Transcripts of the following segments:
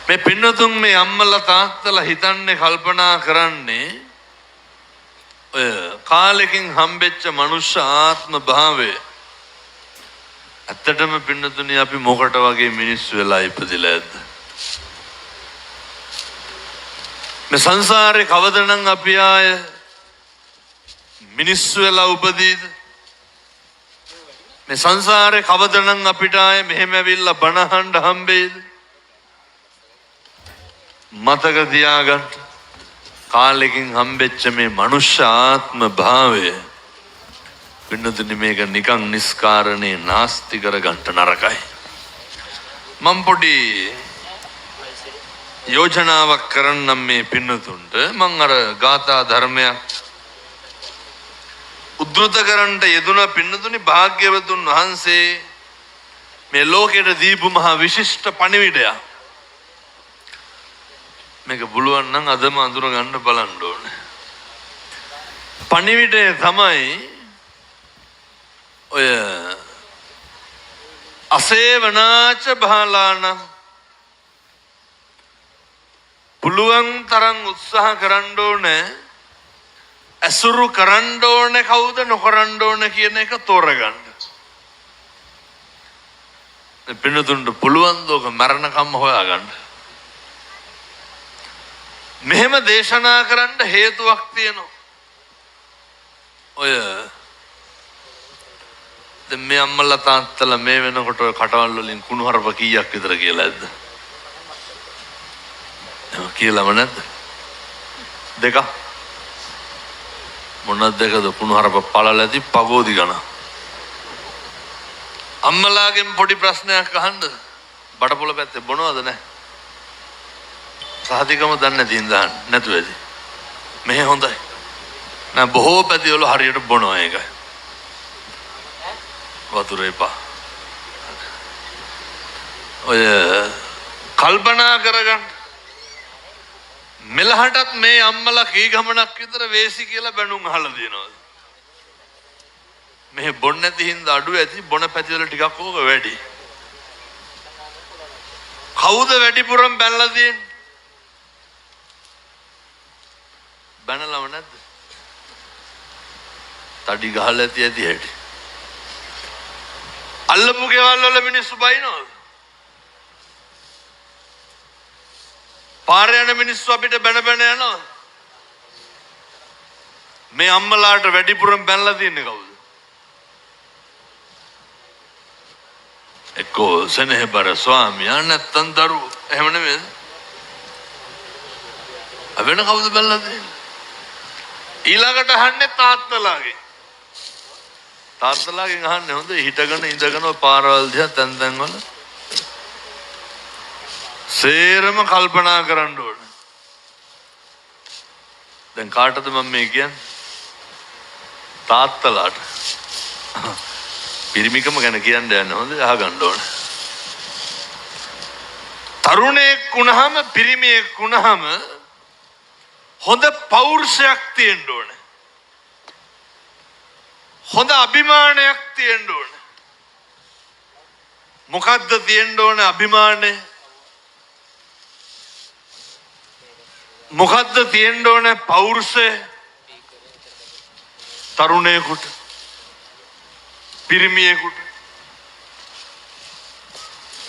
මේ පින්නතුන් මේ අම්මලා තාත්තලා හිතන්නේ කල්පනා කරන්නේ ඔය කාලෙකින් හම්බෙච්ච මනුෂ්‍ය ආත්ම භාවය ඇත්තටම පින්නතුනි අපි මොකට වගේ මිනිස්සු වෙලා ඉපදිලා ඇද්ද? මේ සංසාරේ කවදනම් අපි ආය මිනිස්සු වෙලා උපදීද? මේ සංසාරේ කවදනම් අපිට ආය මෙහෙම ඇවිල්ලා බණ අහන්න හම්බෙයිද? මතක තියාගන්න කාලෙකින් හම්බෙච්ච මේ මනුෂ්‍ය ආත්ම භාවය පින්නතුනි මේක නිකන් නිස්කාරණේ නාස්ති කරගන්න නරකයි. මම පොඩි යෝජනාවක් කරන්නම් මේ පින්නතුන්ට. මම අර ගාථා ධර්මයක් උද්දෘත කරන්නට යෙදුන පින්නතුනි භාග්‍යවතුන් වහන්සේ මේ ලෝකෙට දීපු මහා විශිෂ්ට පණිවිඩයක්. මේක පුළුවන් නම් අදම අඳුර ගන්න බලන්න ඕනේ. පණිවිඩය තමයි ඔය අසේවනාච බාලාන පුළුවන් තරම් උත්සාහ කරන්න ඕනේ ඇසුරු කරන්න ඕනේ කවුද නොකරන්න ඕනේ කියන එක තෝරගන්න. පින්නතුන්ට පුළුවන් දෝක මරණකම්ම හොයාගන්න. මෙහෙම දේශනා කරන්න හේතුවක් තියෙනවා. ඔය දැන් මේ අම්මලා තාත්තලා මේ වෙනකොට ඔය කටවල් වලින් කුණුහරුප කීයක් විතර කියලා ඇද්ද? කියලාම නැද්ද? දෙක. මොනවද දෙකද? කුණුහරුප පළල ඇති පගෝදි ගණ. අම්මලාගෙන් පොඩි ප්‍රශ්නයක් අහන්න. බඩපොළ පැත්තේ බොනවද නැහැ? සාධිකම දන්නේ නැති ඉඳන් නැතුව ඇති. මෙහෙ හොඳයි. නෑ බොහෝ පැතිවල හරියට බොනවා ඒකයි. වතුර එපා. ඔය කල්පනා කරගන්න. මෙලහටත් මේ අම්මලා කී ගමනක් විතර වේසි කියලා බැනුම් අහලා දෙනවා. මෙහෙ බොන්න නැති හින්දා අඩු ඇති බොන පැතිවල ටිකක් ඕක වැඩි. කවුද වැඩිපුරම බැලලා තියෙන්නේ? බැනලම නැද්ද? තඩි ගහලා ඇති හැටි. අල්ලපු ගෙවල් වල මිනිස්සු බයිනවද? පාර යන මිනිස්සු අපිට බැන යනවා. මේ අම්මලාට වැඩිපුරම බැනලා තියන්නේ කවුද? එක්කෝ සෙනෙහබර ස්වාමියා නැත්තම් දරුවෝ. එහෙම නෙමෙයි. වෙන කවුද බැනලා තියන්නේ? ඊළඟට අහන්නේ තාත්තලාගේ. තාත්තලාගෙන් අහන්නේ හොඳ හිටගෙන ඉඳගෙන පාරවල් දිහා තැන් තැන් වල සේරම කල්පනා කරන්න ඕන. දැන් කාටද මම මේ කියන්නේ? තාත්තලාට. පිරිමිකම ගැන කියන්න යන්න හොඳ අහගන්න ඕන. තරුණයෙක් වුණාම පිරිමියෙක් වුණාම හොඳ පෞරුෂයක් තියෙන්න ඕන. හොඳ අභිමානයක් තියෙන්න ඕන. මොකද්ද තියෙන්න ඕන අභිමානය? මොකද්ද තියෙන්න ඕන පෞරුෂය? තරුණයෙකුට පිරිමියෙකුට.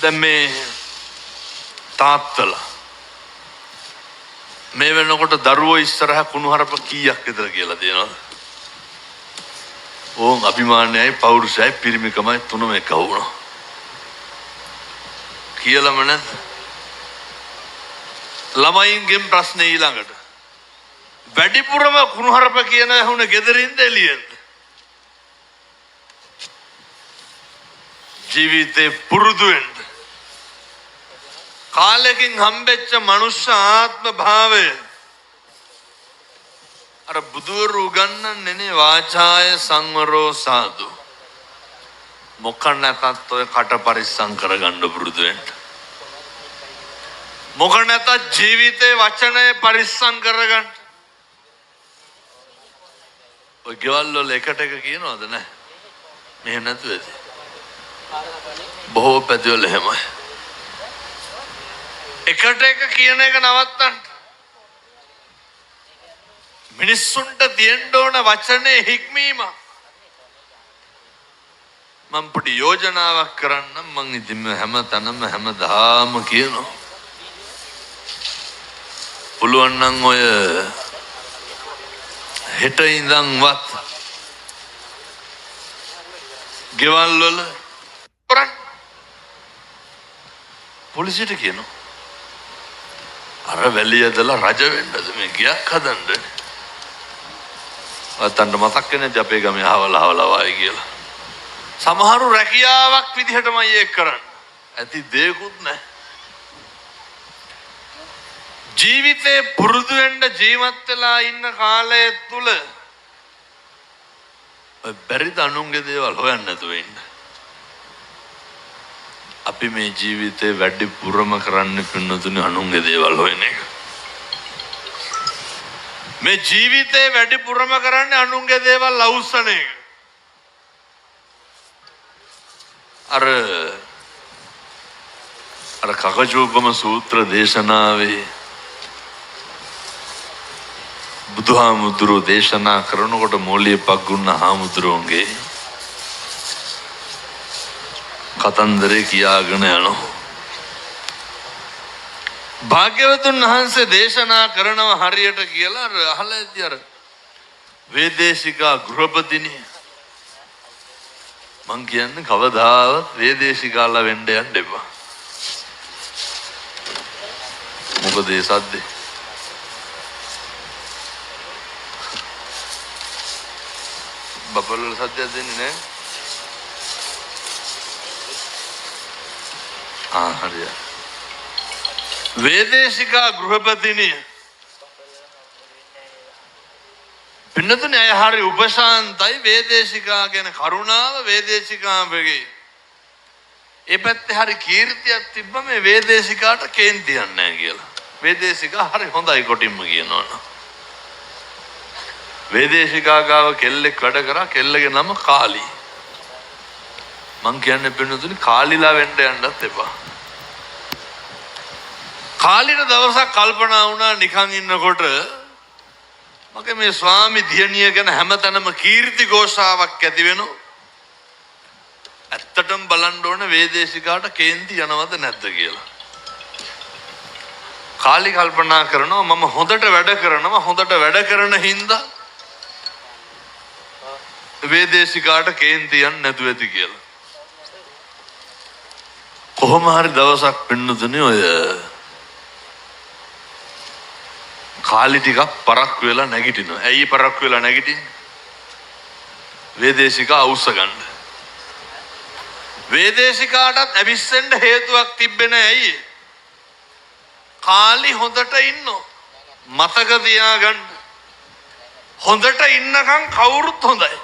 දැන් මේ තාත්තලා මේ වෙනකොට දරුවෝ ඉස්සරහ කුණුහරුප කීයක් විතර කියලා දෙනවද? ඕන් අභිමානයයි පෞරුෂයයි පිරිමිකමයි තුනම එක වුණා. කියලාම නැද්ද? ළමයින්ගෙන් ප්‍රශ්නේ ඊළඟට. වැඩිපුරම කුණුහරුප කියන ඇහුණ ගෙදරින්ද එළියෙන්ද? ජීවිතේ පුරුදු වෙන්න. කාලෙකින් හම්බෙච්ච මනුෂ්‍ය ආත්ම භාවය අර බුදුරු උගන්වන්නේ නේ වාචාය සංවරෝ සාදු. මොකක් නැතත් ඔය කට පරිස්සම් කරගන්න පුරුදු වෙන්න. මොකක් නැතත් ජීවිතේ වචනය පරිස්සම් කරගන්න. ඔය ගෙවල් වල එකට එක කියනවද නැහැ? මෙහෙම නැතුව ඇති. බොහෝ පැතිවල එහෙමයි. එකට එක කියන එක නවත්තන්න. මිනිස්සුන්ට තියෙන්න ඕන වචනේ හික්මීම. මම පොඩි යෝජනාවක් කරන්නම්. මං ඉතින් හැම තැනම හැමදාම කියනවා. පුළුවන් නම් ඔය හෙට ඉඳන්වත් ගෙවල් වල කරන් පොලිසියට කියනවා. අර වැලිය ඇදලා රජ වෙන්නද මේ ගියක් හදන්න. අතන්න මතක් වෙන්නේ අපේ ගමේ අහවල වයි කියලා. සමහරු රැකියාවක් විදිහටමයි ඒක කරන්නේ. ඇති දෙයක්වත් නැහැ. ජීවිතේ පුරුදු වෙන්න ජීවත් වෙලා ඉන්න කාලය තුල බැරිද අනුන්ගේ දේවල් හොයන්න නැතුව ඉන්න. අපි මේ ජීවිතේ වැඩිපුරම කරන්නේ පින්නතුනේ අනුන්ගේ දේවල් හොයන එක. මේ ජීවිතේ වැඩිපුරම කරන්නේ අනුන්ගේ දේවල් අවුස්සන එක. අර කකචූපම සූත්‍ර දේශනාවේ බුදුහාමුදුරුවෝ දේශනා කරනකොට මෝලිය පග්ගුන්න හාමුදුරුවන්ගේ කතන්දරේ කියාගෙන යනවා. භාග්‍යවතුන් වහන්සේ දේශනා කරනවා හරියට කියලා අහලා ඇති අර වේදේශිකා ගෘහපතිනි. මං කියන්නේ කවදාවත් වේදේශිකාලා වෙන්න යන්න එපා. මොකද ඒ සද්දේ බබල් වල සද්දයක් දෙන්නේ නැහැ. හරියට. වේදේශිකා ගෘහපතිනිය පින්නතුනේ අය හරි උපශාන්තයි. වේදේශිකා ගැන කරුණාව වේදේශිකාවගේ ඒ පැත්තේ හරි කීර්තියක් තිබ්බ මේ වේදේශිකාට කේන්තියක් නැහැ කියලා. වේදේශිකා හරි හොඳයි කොටින්ම කියනවනම්. වේදේශිකා ගාව කෙල්ලෙක් වැඩ කරා. කෙල්ලගේ නම කාලි. මං කියන්නේ පින්නතුනේ කාලිලා වෙන්න යන්නත් එපා. කාලිට දවසක් කල්පනා වුණා නිකන් ඉන්නකොට මගේ මේ ස්වාමි දියණිය ගැන හැමතැනම කීර්ති ഘോഷාවක් ඇති වෙනවා. ඇත්තටම බලන්න ඕන වේදේශිකාට කේන්ති යනවද නැද්ද කියලා. කාලි කල්පනා කරනවා මම හොඳට වැඩ කරනවා. හොඳට වැඩ කරන හින්දා වේදේශිකාට කේන්ති යන්නේ නැතුව ඇති කියලා. කොහොම හරි දවසක් පින්නතුනේ ඔය කාලි ටිකක් පරක් වෙලා නැගිටිනවා. ඇයි පරක් වෙලා නැගිටින්නේ? වේදේශිකා අවුස්ස ගන්න. වේදේශිකාටත් ඇවිස්සෙන්න හේතුවක් තිබෙන්නේ ඇයි? කාලි හොඳට ඉන්නෝ. මතක තියාගන්න. හොඳට ඉන්නකම් කවුරුත් හොඳයි.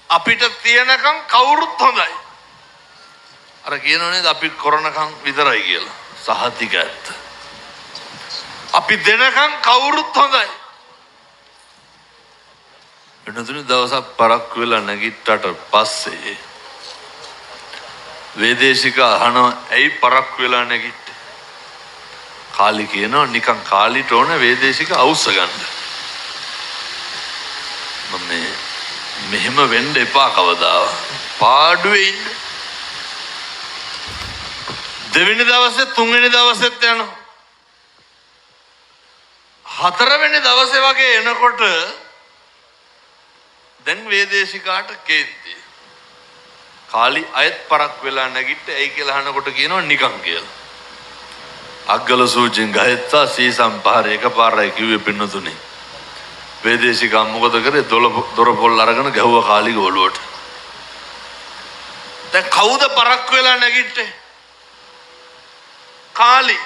අපිට තියනකම් කවුරුත් හොඳයි. අර කියනෝ නේද අපි කරනකම් විතරයි කියලා. සහතික ඇත්ත. අපි දෙනකම් කවුරුත් හොඳයි. වෙනතුනේ දවසක් පරක් වෙලා නැගිට්ටට පස්සේ වේදේශිකා අහනවා ඇයි පරක් වෙලා නැගිට්ටේ? කාලි කියනවා නිකන් කාලිට ඕන වේදේශිකා අවුස්ස ගන්න. මම මෙහෙම වෙන්න එපා කවදාවත්. පාඩුවේ ඉන්න. දෙවෙනි දවසේ තුන්වෙනි දවසෙත් යනවා. හතරවෙනි දවසේ වගේ එනකොට දැන් වේදේශිකාට කේන්ති. කාලි අයත් පරක් වෙලා නැගිට ඇයි කියලා අහනකොට කියනවා නිකන් කියලා. අග්ගල සූචින් ගහත්තා සීසම් පාර එකපාරයි කිව්වේ පින්නතුනේ. වේදේශිකා මොකද කරේ? දොර පොල් අරගෙන ගැහුවා කාලිගේ ඔළුවට. දැන් කවුද පරක් වෙලා නැගිට්ටේ? කාලි.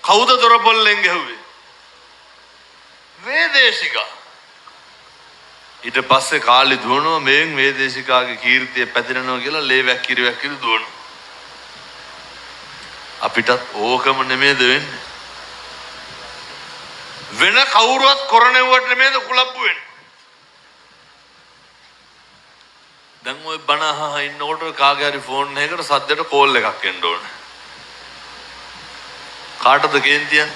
කවුද දොර පොල්ලෙන් ගැහුවේ? වේදේශිකා. ඊට පස්සේ කාලි දුවනවා මේන් වේදේශිකාගේ කීර්තිය පැතිරෙනවා කියලා ලේ වැක්කිරි දුවනවා. අපිටත් ඕකම නෙමෙයිද වෙන්නේ? වෙන කවුරුවත් කරණෙව්වට නෙමෙයිද කුලප්පු වෙන්නේ? දැන් ওই බණ අහා ඉන්නකොට කාගේ හරි ෆෝන් එකකට සද්දට කෝල් එකක් එන්න ඕනේ. කාටද කේන්තියන්?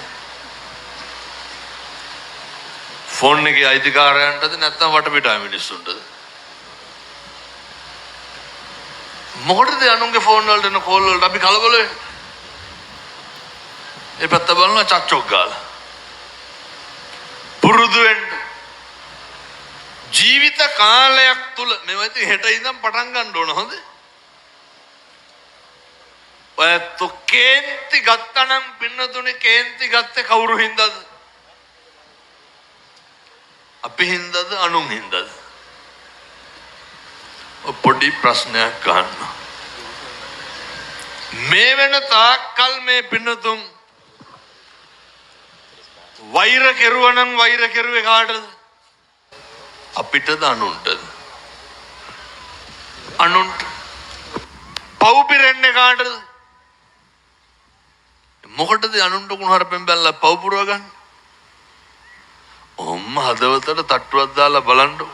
ෆෝන් එකේ අයිතිකාරයන්ටද නැත්නම් වටපිටාවේ මිනිස්සුන්ටද? මොකටද අනුන්ගේ ෆෝන් වලට එන කෝල් වලට අපි කලබල වෙන්නේ? ඒ පැත්ත බලනවා චක්චොක් ගාලා. පුරුදු වෙන්න. ජීවිත කාලයක් තුල මේවා ඉතින් හෙට ඉඳන් පටන් ගන්න ඕන හොඳ. ඔයත් කේන්ති ගත්තනම් පින්නතුනේ කේන්ති ගත්තේ කවුරු හින්දාද? අපි හින්දාද අනුන් හින්දාද? පොඩි ප්‍රශ්නයක් ගන්න. මේ වෙන තාක්කල් මේ පින්නතුන් වෛර කෙරුවා නම් වෛර කෙරුවේ කාටද? අපිටද අනුන්ටද? අනුන්ට. පව් පිරෙන්නේ කාටද? මොකටද අනුන්ට කුණහරපෙන් බැලලා පව් පුරව ගන්න? ඔම්ම හදවතට තට්ටුවක් දාලා බලන්නකො.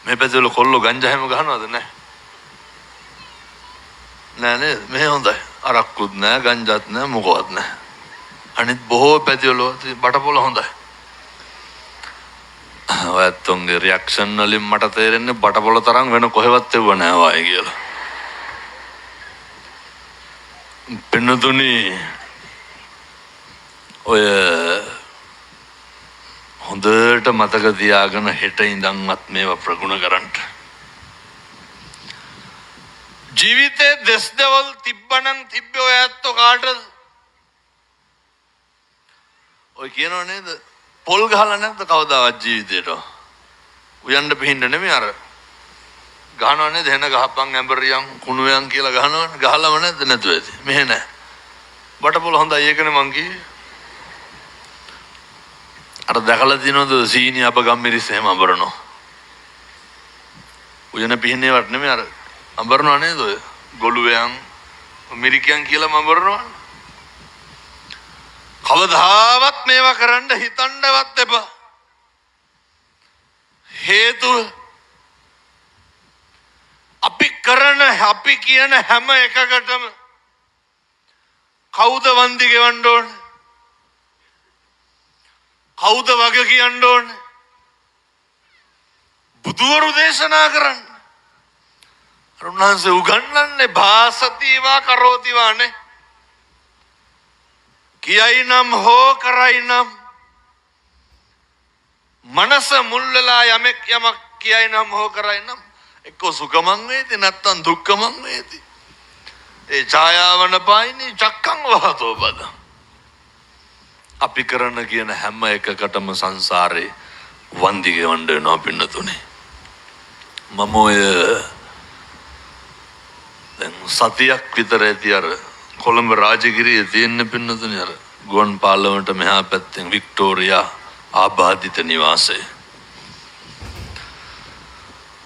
මේ පැත්තේ කොල්ලෝ ගංජා හැම ගහනවද නැහැ? නෑ නේද? මේ හොඳයි. අරක්කුත් නෑ, ගංජාත් නෑ, මොකවත් නෑ. අනිත් බොහෝ පැතිවල බටපොළ හොඳයි. ඔයත්තුන්ගේ රියැක්ෂන් වලින් මට තේරෙන්නේ බටපොළ තරම් වෙන කොහෙවත් එව්ව නෑ වායි කියලා. පින්නතුනි ඔය හොඳට මතක තියාගෙන හෙට ඉඳන්වත් මේවා ප්‍රගුණ කරන්න. ජීවිතේ දෙස් දෙවල් තිබ්බනම් තිබ්බේ ඔය ඇත්තෝ කාටද? ඔය කියනව නේද? පොල් ගහලා නැද්ද කවදාවත් ජීවිතේට? උයන්න පිහින්න නෙමෙයි අර ගහනව නේද? එන ගහපන් ඇඹරියන් කුණුයන් කියලා ගහනවනේ. ගහලම නැද්ද? නැතුව ඇති. මෙහෙ නෑ. බටපොළ හොඳයි ඒකනේ මං කිව්වේ. අර දැකලා දිනවද සීනි අප ගම්මිරිස් එහෙම අඹරනවා. උයන පිහින්නේවත් නෙමෙයි අර අඹරනවා නේද ඔය? ගොළුවයන් මිරිකයන් කියලාම අඹරනවා. කවදාවත් මේවා කරන්න හිතන්නවත් එපා. හේතුව අපි කියන හැම එකකටම කවුද වන්දි ගෙවන්න ඕනේ? කවුද වග කියන්න ඕනේ? බුදුවරු දේශනා කරන්න. උන්වහන්සේ උගන්වන්නේ භාසතිවා කරෝතිවානේ. කියයි නම් හෝ කරයි නම් මනස මුල් වෙලා යමක් කියයි නම් හෝ කරයි නම් එක්ක සුඛමං වේති නැත්තම් දුක්ඛමං වේති. ඒ ඡායාවන පායිනේ චක්කං වහතෝ බද. අපි කරන කියන හැම එකකටම සංසාරේ වන්දි ගෙවන්න වෙනවා පින්නතුනේ. මම ඔය දැන් සතියක් විතර ඇති අර කොළඹ රාජගිරියේ තියෙන පින්නතුනේ අර ගුවන් පාලමට මෙහා පැත්තෙන් වික්ටෝරියා ආබාධිත නිවාසය.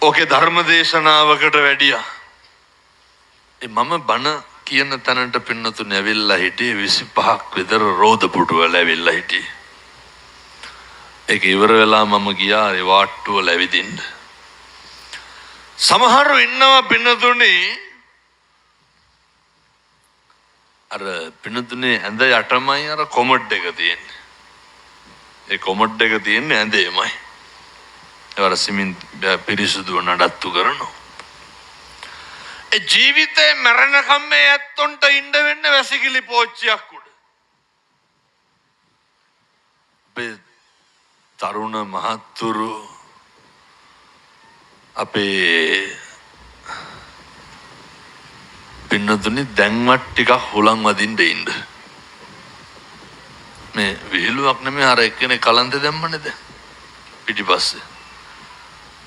ඕකේ ධර්ම දේශනාවකට වැඩියා. මම බණ කියන තැනට පින්නතුනේ ඇවිල්ලා හිටියේ 25ක් විතර රෝද පුටුවල ඇවිල්ලා හිටියේ. ඒක ඉවර වෙලා මම ගියා ඒ වාට්ටුවල ඇවිදින්න. සමහරව ඉන්නවා පින්නතුනේ අර පින්නතුනේ ඇඳ යටමයි අර කොමඩ් එක තියෙන්නේ. ඒ කොමඩ් එක තියෙන්නේ ඇඳේමයි. ඒවර සිමින් පිරිසුදුව නඩත්තු කරනවා. ඒ ජීවිතේ මරණකම් මේ ඇත්තොන්ට ඉන්න වෙන්නේ වැසිකිලි පෝච්චියක් උඩ. අපේ තරුණ මහත්තුරු අපේ පින්නතුනි දැන්වත් ටිකක් හුලං වදින්න ඉන්න. මේ විහිළුවක් නෙමෙයි අර එක්කෙනෙක් කලන්තේ දැම්මනේ දැන් පිටිපස්සේ.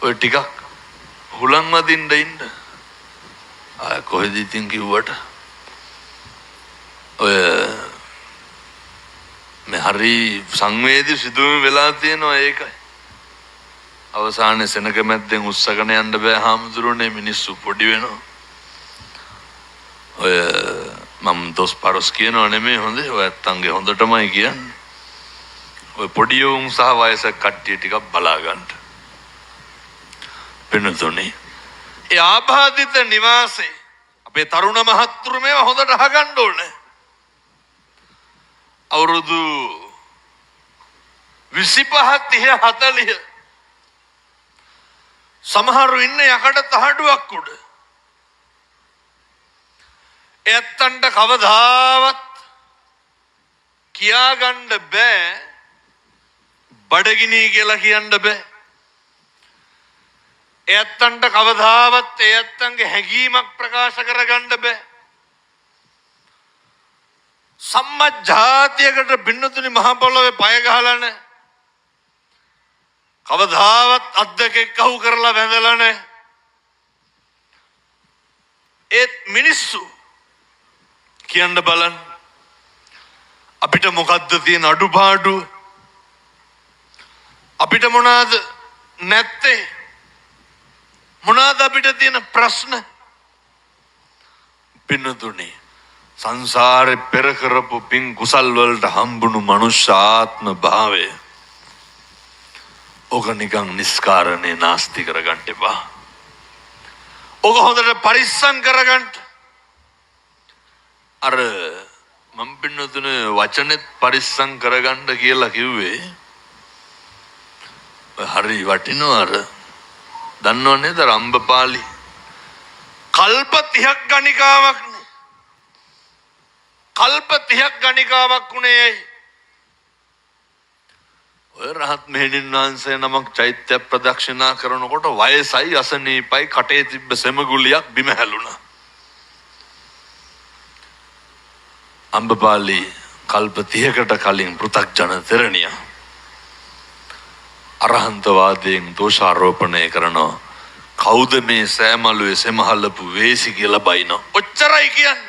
ඔය ටිකක් හුලං වදින්න ඉන්න. ආ කොහෙද ඉතින් කිව්වට ඔය මේ හරි සංවේදී සිදුවීම් වෙලා තියෙනවා ඒකයි. අවසානයේ සෙනග මැද්දෙන් උස්සගෙන යන්න බෑ හාමුදුරනේ මිනිස්සු පොඩි වෙනවා. ඔය මම දොස් පරස් කියනව නෙමෙයි හොඳේ ඔය ඇත්තන්ගේ හොඳටමයි කියන්නේ. ඔය පොඩි උන් සහ වයසක කට්ටිය ටිකක් බලා ගන්න. පින්නතුනේ ඒ ආබාධිත නිවාසේ අපේ තරුණ මහත්තුරු මේවා හොඳට අහගන්න ඕනේ. අවුරුදු 25 30 40 සමහරු ඉන්නේ යකඩ තහඩුවක් උඩ. එයත්තන්ට කවදාවත් කියාගන්න බෑ බඩගිනි කියලා කියන්න බෑ. එයත්තන්ට කවදාවත් එයත්තන්ගේ හැඟීමක් ප්‍රකාශ කරගන්න බෑ. සම්මජ්ජාතියකට බින්නතුනි මහ පොළොවේ පය ගහලා නැහැ. කවදාවත් අත් දෙක එක්කහු කරලා වැඳලා නැහැ. ඒත් මිනිස්සු කියන්න බලන්න අපිට මොකද්ද තියෙන අඩුපාඩු? අපිට මොනවාද නැත්තේ? මොනවාද අපිට තියෙන ප්‍රශ්න? පින්නතුනි සංසාරේ පෙර කරපු පින් කුසල් වලට හම්බුණු මනුෂ්‍ය ආත්ම භාවය ඕක නිකන් නිස්කාරණේ නාස්ති කරගන්න එපා. ඕක හොඳට පරිස්සම් කරගන්න. අර මම පින්නතුන වචනෙත් පරිස්සම් කරගන්න කියලා කිව්වේ හරි වටිනවා. අර දන්නව නේද රම්බපාලි කල්ප 30ක් ගණිකාවක් නේ. කල්ප 30ක් ගණිකාවක් උනේ. ඔය රහත් මෙහෙණින් වහන්සේ නමක් චෛත්‍ය ප්‍රදක්ෂිනා කරනකොට වයසයි අසනීපයි කටේ තිබ්බ සෙමගුලියක් බිම හැලුණා. අම්බපාලි කල්ප 30කට කලින් පෘථග්ජන තෙරණිය අරහන්තවාදයෙන් දෝෂාරෝපණය කරනවා. කවුද මේ සෑමලුවේ සෙමහලපු වේසි කියලා බයිනවා. ඔච්චරයි කියන්නේ.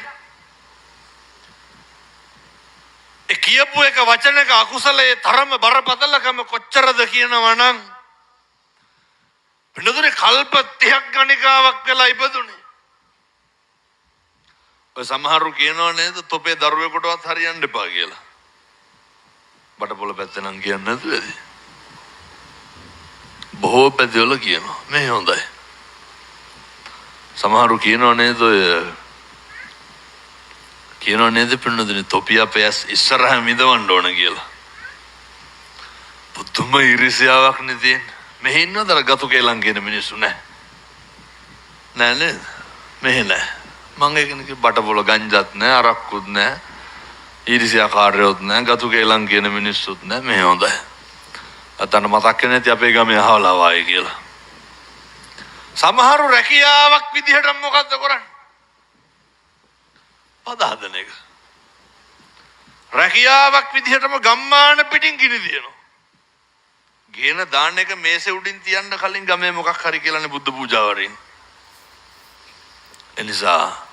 ඒ කියපු එක වචනක අකුසලයේ තරම බරපතලකම කොච්චරද කියනවා නම් පින්නතුනේ කල්ප 30ක් ගණිකාවක් වෙලා ඉපදුනේ. ඔය සමහරු කියනවා නේද තොපේ දරුවෙකුටවත් හරියන්න එපා කියලා. බඩපොළ පැත්තේ නම් කියන්නේ නැතුවද? බොහෝ පැතිවල කියනවා මේ හොඳයි. සමහරු කියනවා නේද ඔය කියනවා නේද පින්නතුනේ තොපිය අපේ ඉස්සරහ මිදවන්න ඕන කියලා. පුදුම ඉරිසියාවක් නේ තියෙන්නේ. මෙහෙ ඉන්නවද අර ගතු කේලම් කියන මිනිස්සු නෑ නේද? මෙහෙ නෑ. මං ඒකනේ බටපොළ ගංජත් නෑ අරක්කුත් නෑ ඊරිසියාකාරයොත් නෑ ගතු කේලම් කියන මිනිස්සුත් නෑ. මෙහෙ හොඳයි. අතන මතක් නැති අපේ ගමේ අහවලා වායි කියලා. සමහරු රැකියාවක් විදිහට මොකද්ද කරන්නේ? පද හදන එක. රැකියාවක් විදිහටම ගම්මාන පිටින් ගිනි දිනනවා. ගේන දාන්න එක මේසේ උඩින් තියන්න කලින් ගමේ මොකක් හරි කියලානේ බුද්ධ පූජාවරින්. එනිසා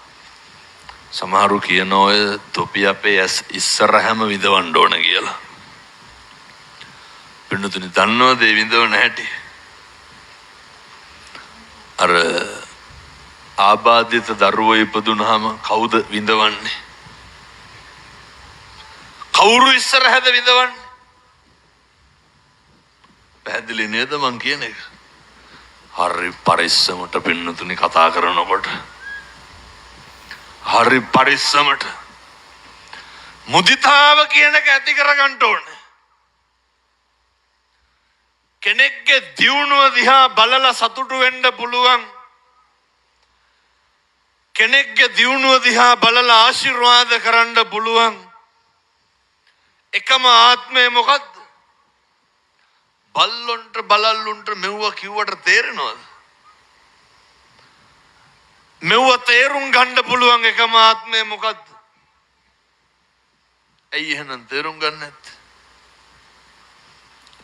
සමහරු කියන ඔය තොපි අපේ ඉස්සරහම විඳවන්න ඕන කියලා. පින්නතුනි දන්නවද ඒ විඳවන හැටි? අර ආබාධිත දරුවෝ ඉපදුනහම කවුද විඳවන්නේ? කවුරු ඉස්සරහද විඳවන්නේ? පැහැදිලි නේද මං කියන එක? හරි පරිස්සමට පින්නතුනි කතා කරනකොට හරි පරිස්සමට මුදිතාව කියන එක ඇති කරගන්න ඕනේ. කෙනෙක්ගේ දියුණුව දිහා බලලා සතුටු වෙන්න පුළුවන්. කෙනෙක්ගේ දියුණුව දිහා බලලා ආශිර්වාද කරන්න පුළුවන්. එකම ආත්මය මොකද්ද? බල්ලොන්ට බලල්ලොන්ට මෙව්ව කිව්වට තේරෙනවද? මෙව්ව තේරුම් ගන්න පුළුවන් එකම ආත්මය මොකද්ද? ඇයි එහෙනම් තේරුම් ගන්න නැත්තේ?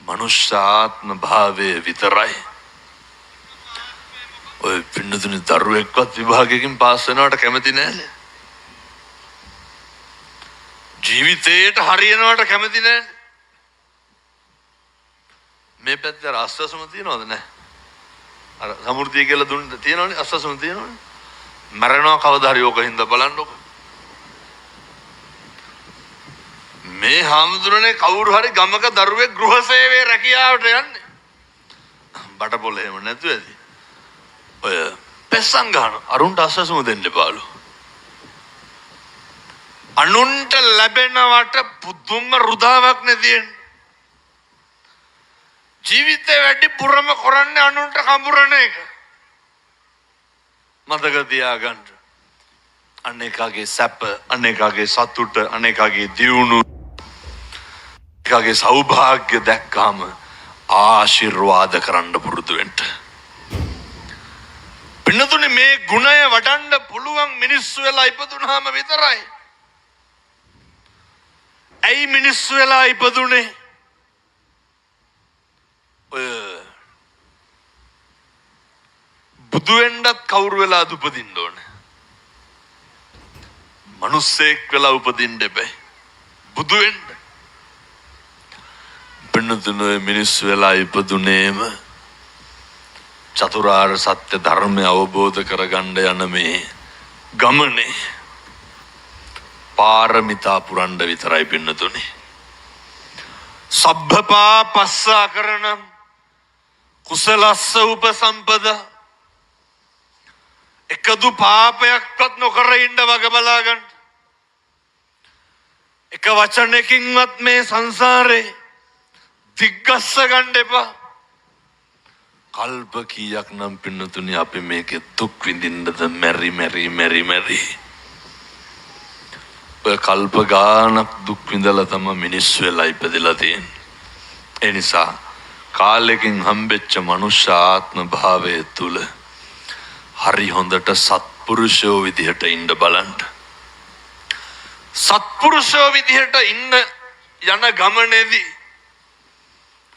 මනුෂ්‍ය ආත්ම භාවයේ විතරයි. ඔය පින්නතුනි දරුවෙක්වත් විභාගයකින් පාස් වෙනවට කැමති නෑනේ. ජීවිතේට හරියනවට කැමති නෑනේ. මේ පැත්තේ අර අස්වැසුම තියනවද නැහැ? අර සමෘද්ධිය කියලා දුන්න තියනවනේ අස්වැසුම තියනවනේ. මරණව කවදා හරි ඕක හින්දා බලන්නකො. මේ හාමුදුරනේ කවුරු හරි ගමක දරුවෙක් ගෘහ සේවයේ රැකියාවට යන්නේ. බටපොළ එහෙම නැතුව ඇති. ඔය පෙස්සන් ගන්න අරුන්ට අස්වැසුම දෙන්න එපාලු. අනුන්ට ලැබෙනවට පුදුම රුදාවක් නැතියෙන් ජීවිතේ වැඩි පුරම කරන්නේ අනුන්ට කඹරන එක. මතක තියාගන්න. අනේකගේ සැප, අනේකගේ සතුට, අනේකගේ දියුණු, අනේකගේ සෞභාග්‍ය දැක්කාම ආශිර්වාද කරන්න පුරුදු වෙන්න. පින්නතුනේ මේ ගුණය වඩන්න පුළුවන් මිනිස්සු වෙලා ඉපදුනහම විතරයි. ඇයි මිනිස්සු වෙලා ඉපදුනේ? බුදු වෙන්නත් කවුරු වෙලාද උපදින්න ඕනේ? මිනිස්සෙක් වෙලා උපදින්න බෑ. බුදු වෙන්න. පින්නතුනේ මිනිස්සු වෙලා ඉපදුනේම චතුරාර්ය සත්‍ය ධර්මය අවබෝධ කරගන්න යන මේ ගමනේ පාරමිතා පුරන්න විතරයි පින්නතුනේ. සබ්බපා පස්සා කරන කුසලස්ස උපසම්පදා. එකදු පාපයක්වත් නොකර ඉන්න වග බලා ගන්න. එක වචනකින්වත් මේ සංසාරේ දිග්ගස්ස ගන්න එපා. කල්ප කීයක් නම් පින්නතුනි අපි මේකේ දුක් විඳින්නද මෙරි. ඔය කල්ප ගානක් දුක් විඳලා තමයි මිනිස්සු වෙලා ඉපදලා තියෙන්නේ. ඒ නිසා කාලෙකින් හම්බෙච්ච මනුෂ්‍ය ආත්ම භාවයේ තුල හරි හොඳට සත්පුරුෂයෝ විදිහට ඉන්න බලන්න. සත්පුරුෂයෝ විදිහට ඉන්න යන ගමනේදී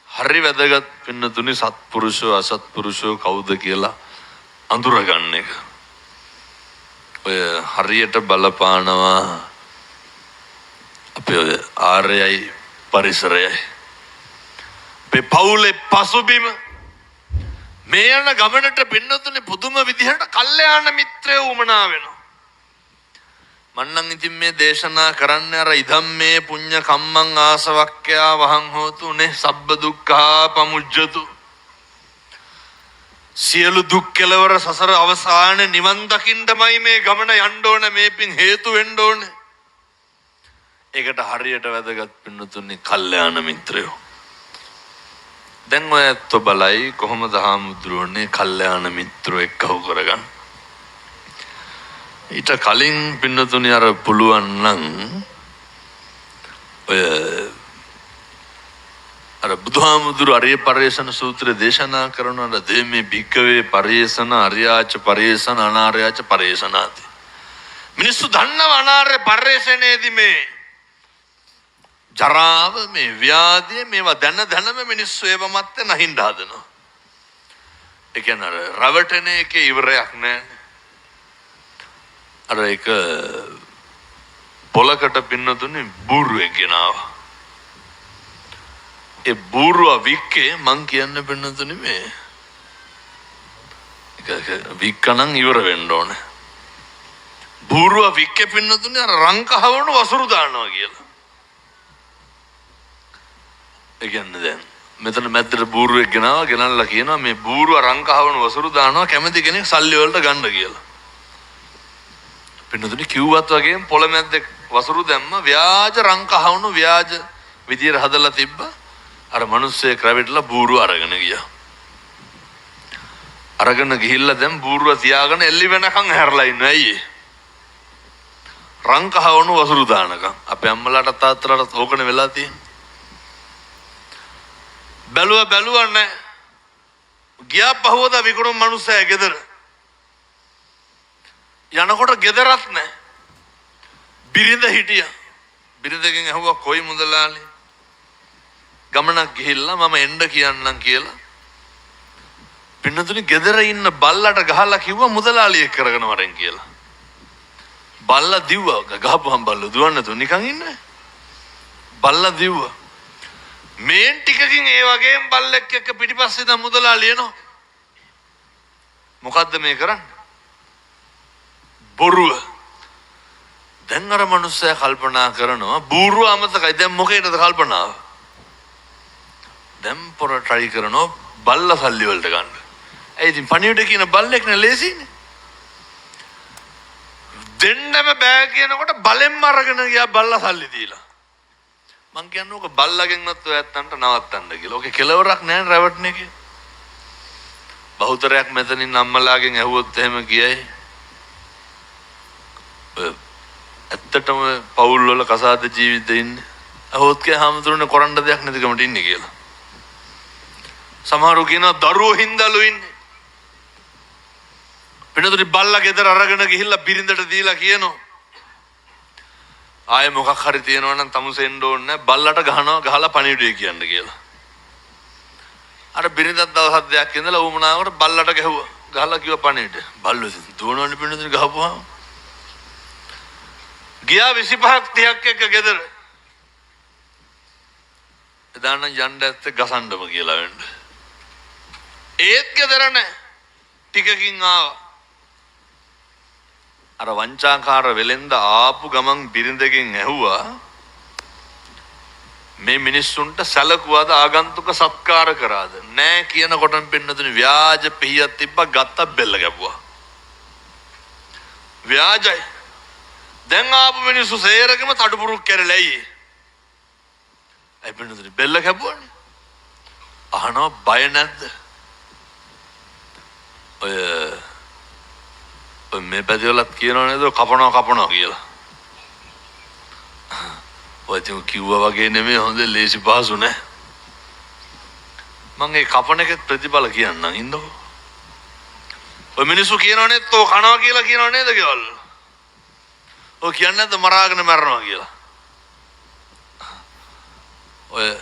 හරි වැදගත් පින්නතුනි සත්පුරුෂෝ අසත්පුරුෂෝ කවුද කියලා අඳුරගන්න එක. ඔය හරියට බලපානවා අපේ ඔය ආර්යයි පරිසරයයි අපේ පවුලේ පසුබිම මේ යන ගමනට පින්නතුනි පුදුම විදිහට කල්යාණ මිත්‍රයෝ උමනා වෙනවා. මන්නම් ඉතින් මේ දේශනා කරන්නේ අර ඉදම්මේ පුඤ්ඤ කම්මං ආසවක්ඛ්‍යා වහං හෝතු නේ සබ්බ දුක්ඛා පමුජ්ජතු. සියලු දුක් කෙලවර සසර අවසානයේ නිවන් දකින්නමයි මේ ගමන යන්න ඕනේ. මේ පින් හේතු වෙන්න ඕනේ. ඒකට හරියට වැදගත් පින්නතුනි කල්යාණ මිත්‍රයෝ. දැන් ඔයත් බලයි කොහොමද හාමුදුරුවනේ කල්යාණ මිත්‍රෝ එක්කව කරගන්න. ඊට කලින් පින්නතුනි අර පුළුවන් නම් ඔය අර බුදුහාමුදුරු අරිය පරිේෂණ සූත්‍රය දේශනා කරනවා දෙමේ භික්කවේ පරිේෂණ අරියාච පරිේෂණ අනාර්යාච පරිේෂණාති. මිනිස්සු දන්නව අනාර්ය පරිේෂණයේදී මේ ජරාව මේ ව්‍යාධිය මේවා දැනම මිනිස්සු ඒව මැත්තේ නැහින්න හදනවා. ඒ කියන්නේ රවටන එකේ ඉවරයක් නැහැ. අර එක පොලකට පින්නතුනේ බූරුවෙක් ගෙනාවා. ඒ බූරුව වික්කේ මං කියන්න පින්නතුනේ මේ එක වික්කනම් ඉවර වෙන්න ඕනේ. බූරුව වික්කේ පින්නතුනේ අර රංකහවණු වසුරු දානවා කියලා. ඒ කියන්නේ දැන් මෙතන මැද්දට බූරුවෙක් ගෙනල්ලා කියනවා මේ බූරුව රංකහවණු වසුරු දානවා කැමති කෙනෙක් සල්ලි වලට ගන්න කියලා. පින්නතුනි කිව්වත් වගේම පොළ මැද්දේ වසුරු දැම්ම ව්‍යාජ රංකහවණු ව්‍යාජ විදියට හදලා තිබ්බා. අර මිනිස්සේ ක්‍රැවිටලා බූරුව අරගෙන ගියා. අරගෙන ගිහිල්ලා දැන් බූරුව තියාගෙන එල්ලි වෙනකන් හැරලා ඉන්නවා. ඇයි රංකහවණු වසුරු දානකම් අපේ අම්මලාට තාත්තලාට ඕකනේ වෙලා තියෙන්නේ. බැලුවා නැහැ. ගියා පහවදා විකුණුම් මිනිස්සයා ගෙදර. යනකොට ගෙදරත් නැහැ. බිරිඳ හිටියා. බිරිඳගෙන් අහුවා කොයි මුදලාලි? ගමනක් ගිහිල්ලා මම එන්න කියන්නම් කියලා. පින්නතුනි ගෙදර ඉන්න බල්ලට ගහලා කිව්වා මුදලාලි එක්ක කරගෙන වරෙන් කියලා. බල්ලා දිව්වා. ගහපුවම් බල්ල දුවන්න තු නිකන් ඉන්නේ. බල්ලා දිව්වා. මේන් ටිකකින් ඒ වගේම බල්ලෙක් එක්ක පිටිපස්සේ දැන් මුදලාලි එනවා. මොකද්ද මේ කරන්නේ? බොරුව. දැන් අර මනුස්සයා කල්පනා කරනවා බූරුව අමතකයි. දැන් මොකේද කල්පනාව? දැන් පොර try කරනවා බල්ල සල්ලි වලට ගන්න. ඒ ඉතින් පණිවිඩ කියන බල්ලෙක් නේ ලේසියිනේ. දෙන්නම බෑ කියනකොට බලෙන්ම අරගෙන ගියා බල්ලා සල්ලි දීලා. මං කියන්නේ ඔක බල්ලාගෙන්වත් ඔය ඇත්තන්ට නවත්තන්න කියලා. ඔකේ කෙලවරක් නැහැ රැවට්න එකේ. බහුතරයක් මෙතනින් අම්මලාගෙන් ඇහුවොත් එහෙම කියයි. ඇත්තටම පවුල් වල කසාද ජීවිතේ ඉන්නේ. ඇහුවොත් කිය හැමතුරුනේ කරන්න දෙයක් නැතිකමට ඉන්නේ කියලා. සමහරව කියනවා දරුවෝ හින්දාලු ඉන්නේ. වෙනතුනි බල්ලා ගෙදර අරගෙන ගිහිල්ලා බිරිඳට දීලා කියනවා. ආයේ මොකක් හරි තියෙනවා නම් තමුසෙන්න ඕනේ නැහැ. බල්ලට ගහලා පණිවිඩය කියන්න කියලා. අර බිරිඳක් දවස් දෙකක් ඉඳලා ඌමනාවකට බල්ලට ගැහුවා. ගහලා කිව්වා පණිවිඩය. බල්ලෝ දුවනවනේ පින්නතුනි ගහපුවා. ගියා 25ක් 30ක් එක්ක ගෙදර. එදානම් යන්න ඇත්තේ ගසන්නම කියලා වෙන්න. ඒත් ගෙදර නැහැ. ටිකකින් ආවා. අර වංචාකාර වෙලෙන්ද ආපු ගමන් බිරිඳගෙන් ඇහුවා මේ මිනිස්සුන්ට සැලකුවාද ආගන්තුක සත්කාර කරාද නෑ කියනකොටම පින්නතුනි ව්‍යාජ පිහියක් තිබ්බා ගත්ත බෙල්ල ගැපුවා. ව්‍යාජයි. දැන් ආපු මිනිස්සු සේරගෙම තඩුපුරුක් කරලා ඇයි පින්නතුනි බෙල්ල ගැපුවානේ. අහනවා බය නැද්ද? ඔය මේ පැතිවලත් කියනවා නේද කපනවා කියලා. ඔය තියු කිව්වා වගේ නෙමෙයි හොඳ ලේසි පහසු නෑ. මම ඒ කපන එකේ ප්‍රතිඵල කියන්නම් ඉන්නකෝ. ඔය මිනිස්සු කියනවනේ තෝ කනවා කියලා කියනව නේද ගෙවල්. ඔය කියන්නේ නැද්ද මරාගෙන මරනවා කියලා. ඔය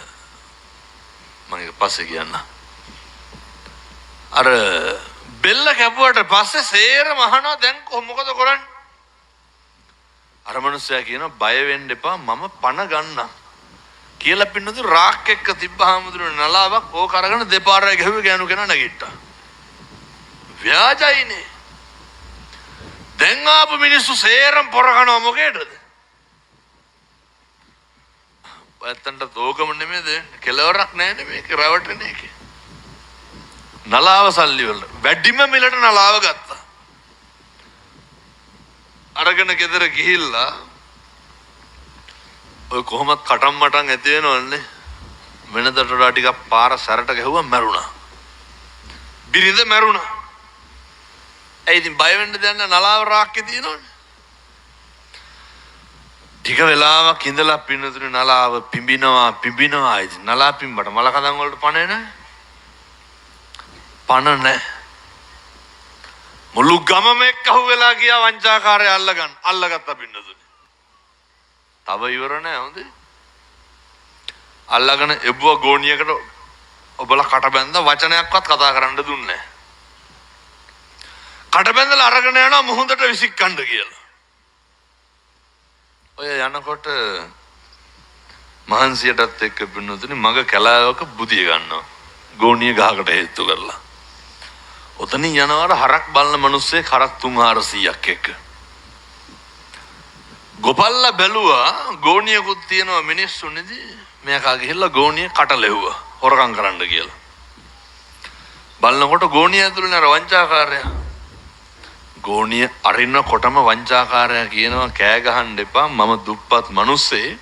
මම ඒක පස්සේ කියන්න. අර බෙල්ල කැපුවට පස්සේ සේරම අහනවා දැන් මොකද කරන්නේ? අර මනුස්සයා කියනවා බය වෙන්න එපා මම පණ ගන්නම් කියලා පින්නතු රාක් එක්ක තිබ්බහමදුනේ නලාවක් ඕක අරගෙන දෙපාරයි ගහුවේ ගෑනු කෙනා නැගිට්ටා. ව්‍යාජයිනේ. දැන් ආපු මිනිස්සු සේරම පොරකනවා මොකේද? ඔයත්තන්ට දෝගම නෙමෙයිද? කෙලවරක් නැහැ මේක රවටන එකේ. නලාව සල්ලි වල වැඩිම මිලට නලාව ගත්තා. අරගෙන ගෙදර ගිහිල්ලා ඔය කොහොමත් කටම් මටම් ඇති වෙනවන්නේ. වෙනදට වඩා ටිකක් පාර සැරට ගැහුවා මැරුණා. බිරිඳ මැරුණා. ඒ ඉතින් බය වෙන්න දෙයක් නැහැ නලාව රාක්කේ තියෙනවනේ. ටික වෙලාවක් ඉඳලා පින්නතුනේ නලාව පිඹිනවා ඉතින් නලා පිඹට මල කඳන් වලට පණේ නැහැ. පණ නැහැ. මුළු ගමම එක්ක අහුවෙලා ගියා වංචාකාරය අල්ලගත්තා පින්නතුනේ. තව ඉවර නැහැ හොඳේ. අල්ලගෙන එබුව ගෝණියකට ඔබලා කට බැඳ වචනයක්වත් කතා කරන්න දුන්නේ නැහැ. කට බැඳලා අරගෙන යනවා මුහුදට විසිකන්න කියලා. ඔය යනකොට මහන්සියටත් එක්ක පින්නතුනේ මග කැලාවක බුදිය ගන්නවා. ගෝණිය ගහකට හේතු කරලා. ඔතනින් යනවාට හරක් බලන මිනිස්සේ හරක් 300ක් එක්ක. ගොපල්ලා බැලුවා ගෝණියකුත් තියෙනවා මිනිස්සුනේදී මෙයා ගිහිල්ලා ගෝණිය කටලෙව්වා හොරකම් කරන්න කියලා. බලනකොට ගෝණිය ඇතුළේ නර වංචාකාරයා. ගෝණිය අරිනකොටම වංචාකාරයා කියනවා කෑ ගහන්න එපා මම දුප්පත් මිනිස්සේ.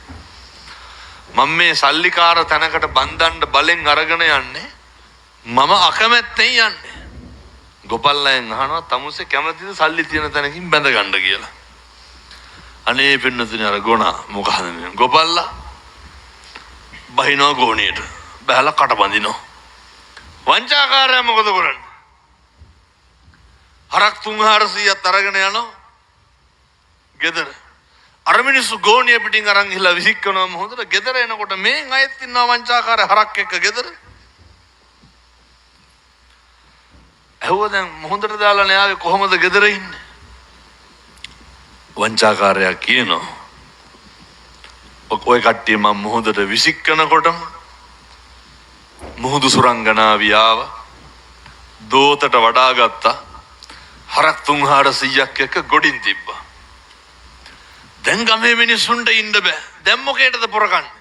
මම මේ සල්ලිකාර තැනකට බන්දන්න බලෙන් අරගෙන යන්නේ. මම අකමැත්තෙන් යන්නේ. ගොපල්ලාෙන් අහනවා තමුසේ කැමතිද සල්ලි තියෙන තැනකින් බැඳ ගන්න කියලා. අනේ පින්නතුනේ අර ගෝණා මොකද මේ ගොපල්ලා බහිනවා ගෝණියට බහලා කට බඳිනවා. වංචාකාරයා මොකද කරන්නේ? හරක් 300ක් අරගෙන යනවා ගෙදර. අර මිනිස්සු ගෝණිය පිටින් අරන් ගිහලා විසිකනවා මොහොතට ගෙදර එනකොට මේන් අයත් ඉන්නවා වංචාකාරය හරක් එක්ක ගෙදර. ඇහුවා දැන් මොහොතට දාලා න්යාවේ කොහොමද ගෙදර ඉන්නේ? වංචාකාරයා කියනවා ඔය කට්ටිය මම මොහොතට විසිකනකොටම මුහුදු සුරංගනාවිය ආවා. දෝතට වඩා ගත්තා. හරක් 300ක් එක්ක ගොඩින් තිබ්බා. දැන් ගමේ මිනිස්සුන්ට ඉන්න බෑ. දැන් මොකේටද පොරකන්නේ?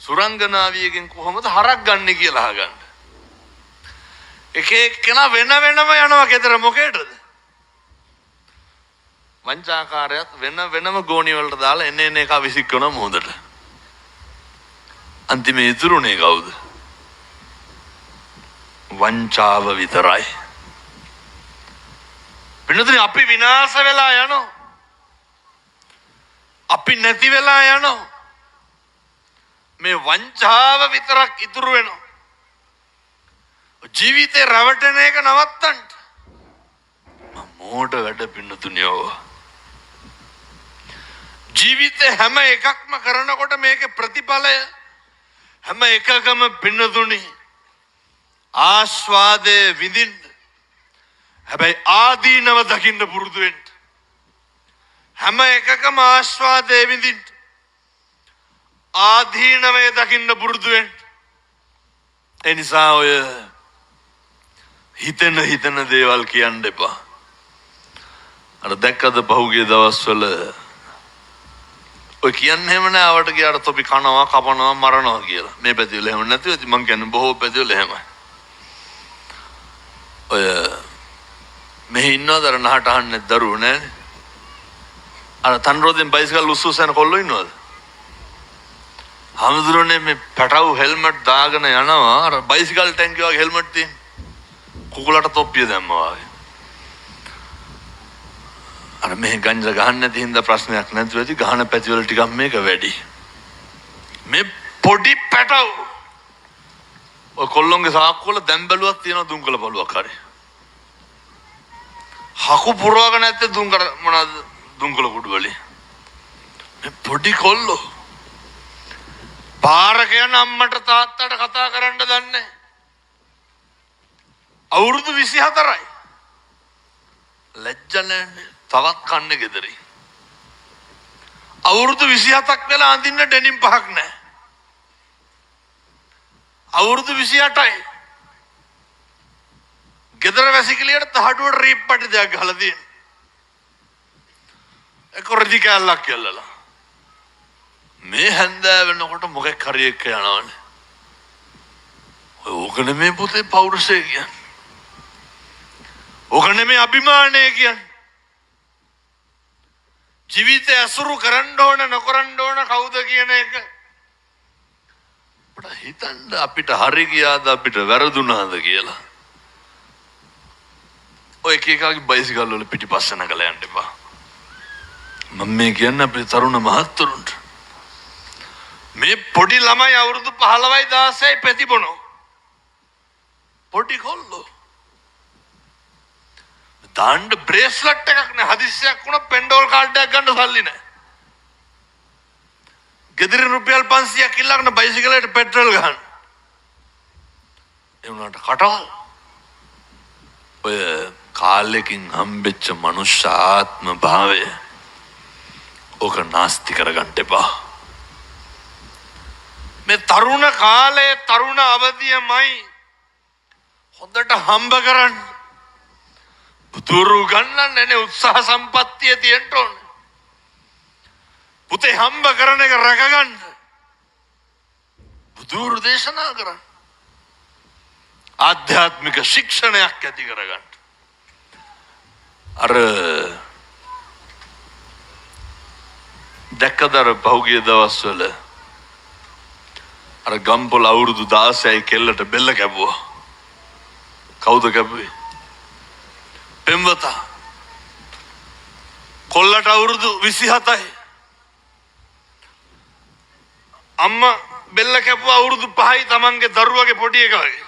සුරංගනාවියගෙන් කොහොමද හරක් ගන්න කියලා අහගන්න. එක එක්කෙනා වෙනම යනවා ගෙදර මොකේටද? වංචාකාරයත් වෙනම ගෝණි වලට දාලා එන්න එක විසිකන මොහොතට. අන්තිමේ ඉතුරුනේ කවුද? වංචාව විතරයි. පින්නතුනි අපි විනාශ වෙලා යනවා. අපි නැති වෙලා යනවා. මේ වංචාව විතරක් ඉතුරු වෙනවා. ජීවිතේ රැවටෙන එක නවත්තන්න. මෝඩ වැඩ පින්නතුනි ඔය. ජීවිතේ හැම එකක්ම කරනකොට මේකේ ප්‍රතිඵලය හැම එකකම පින්නතුනි ආස්වාදයේ විඳින්න. හැබැයි ආදීනව දකින්න පුරුදු වෙන්න. හැම එකකම ආස්වාදයේ විඳින්න. ආදීනවේ දකින්න පුරුදු වෙන්න. ඒ නිසා ඔය හිතන දේවල් කියන්න එපා. අර දැක්කද පහුගිය දවස්වල ඔය කියන්නේ එහෙම නෑ ආවට ගියාට තොපි කනවා කපනවා මරනවා කියලා. මේ පැතිවල එහෙම නැතිව ඉතින් මං කියන්නේ බොහෝ පැතිවල එහෙමයි. ඔය මෙහි ඉන්නවද අර නහට අහන්නේ දරුවෝ නෑනේ. අර තන්රෝදෙන් බයිසිකල් උස්සුසන කොල්ලෝ ඉන්නවද? හැමදෙරෝනේ මේ පැටව හෙල්මට් දාගෙන යනවා. අර බයිසිකල් ටැංකිය වගේ හෙල්මට් තියෙන. කුකුලට තොප්පිය දැම්මා වගේ. අර මේ ගංජා ගහන්න නැති හින්දා ප්‍රශ්නයක් නැතුව ඇති. ගහන පැතිවල ටිකක් මේක වැඩි. මේ පොඩි පැටව ඔය කොල්ලොන්ගේ සාක්කුවල දැන් බැලුවක් තියෙනවා දුම්කල බලුවක් හරි. හකු පුරවගෙන නැත්තේ දුම්කර මොනවද දුම්කල කුඩු වලින්. මේ පොඩි කොල්ලෝ පාරක යන අම්මට තාත්තට කතා කරන්න දන්නේ. අවුරුදු 24යි. ලැජ්ජ නැහැ. තවත් කන්නේ ගෙදරින්. අවුරුදු 27ක් වෙලා අඳින්න ඩෙනිම් පහක් නැහැ. අවුරුදු 28යි. ගෙදර වැසිකිළියට තහඩුවට රීප් පටි දෙයක් ගහලා තියෙන. ඒක රෙදි කැල්ලක් කියලා. මේ හැන්දෑ වෙනකොට මොකක් හරි එක්ක යනවනේ. ඔය ඕක නෙමේ පුතේ පෞරුෂය කියන්නේ. ඕක නෙමේ අභිමානය කියන්නේ. ජීවිතය අසුරු කරන්න ඕන නොකරන්න ඕන කවුද කියන එක අපිට හිතන්න. අපිට හරි ගියාද අපිට වැරදුනාද කියලා. ඔය එක එකගේ බයිසිකල් වල පිටිපස්ස නැගලා යන්න එපා. මම මේ කියන්නේ අපේ තරුණ මහත්තුරුන්ට. මේ පොඩි ළමයි අවුරුදු 15යි 16යි ප්‍රතිබොනෝ. පොඩි කොල්ලෝ. දාන්න බ්‍රේස්ලට් එකක් නෑ. හදිස්සියක් වුණා පෙන්ඩෝල් කාඩ් එකක් ගන්න සල්ලි නෑ. ගෙදර රුපියල් 500ක් ඉල්ලගෙන බයිසිකලයට පෙට්‍රල් ගහන්න. ඒ වුණාට කටවල්. ඔය කාලෙකින් හම්බෙච්ච මනුෂ්‍ය ආත්ම භාවය ඕක නාස්ති කරගන්න එපා. මේ තරුණ කාලයේ තරුණ අවධියමයි හොඳට හම්බ කරන්න. පුතුරු ගන්නන්න නේ උත්සාහ සම්පත්තිය තියෙන්න ඕන. පුතේ හම්බ කරන එක රැකගන්න. පුතුරු දේශනා කරන්න. ආධ්‍යාත්මික ශික්ෂණයක් ඇති කරගන්න. අර දැක්කද අර පහුගිය දවස්වල අර ගම්පොළ අවුරුදු 16යි කෙල්ලට බෙල්ල කැපුවා. කවුද කැපුවේ? පෙම්වතා. කොල්ලට අවුරුදු 27යි. අම්මා බෙල්ල කැපුවා අවුරුදු 5යි තමන්ගේ දරුවගේ පොඩි එකගේ.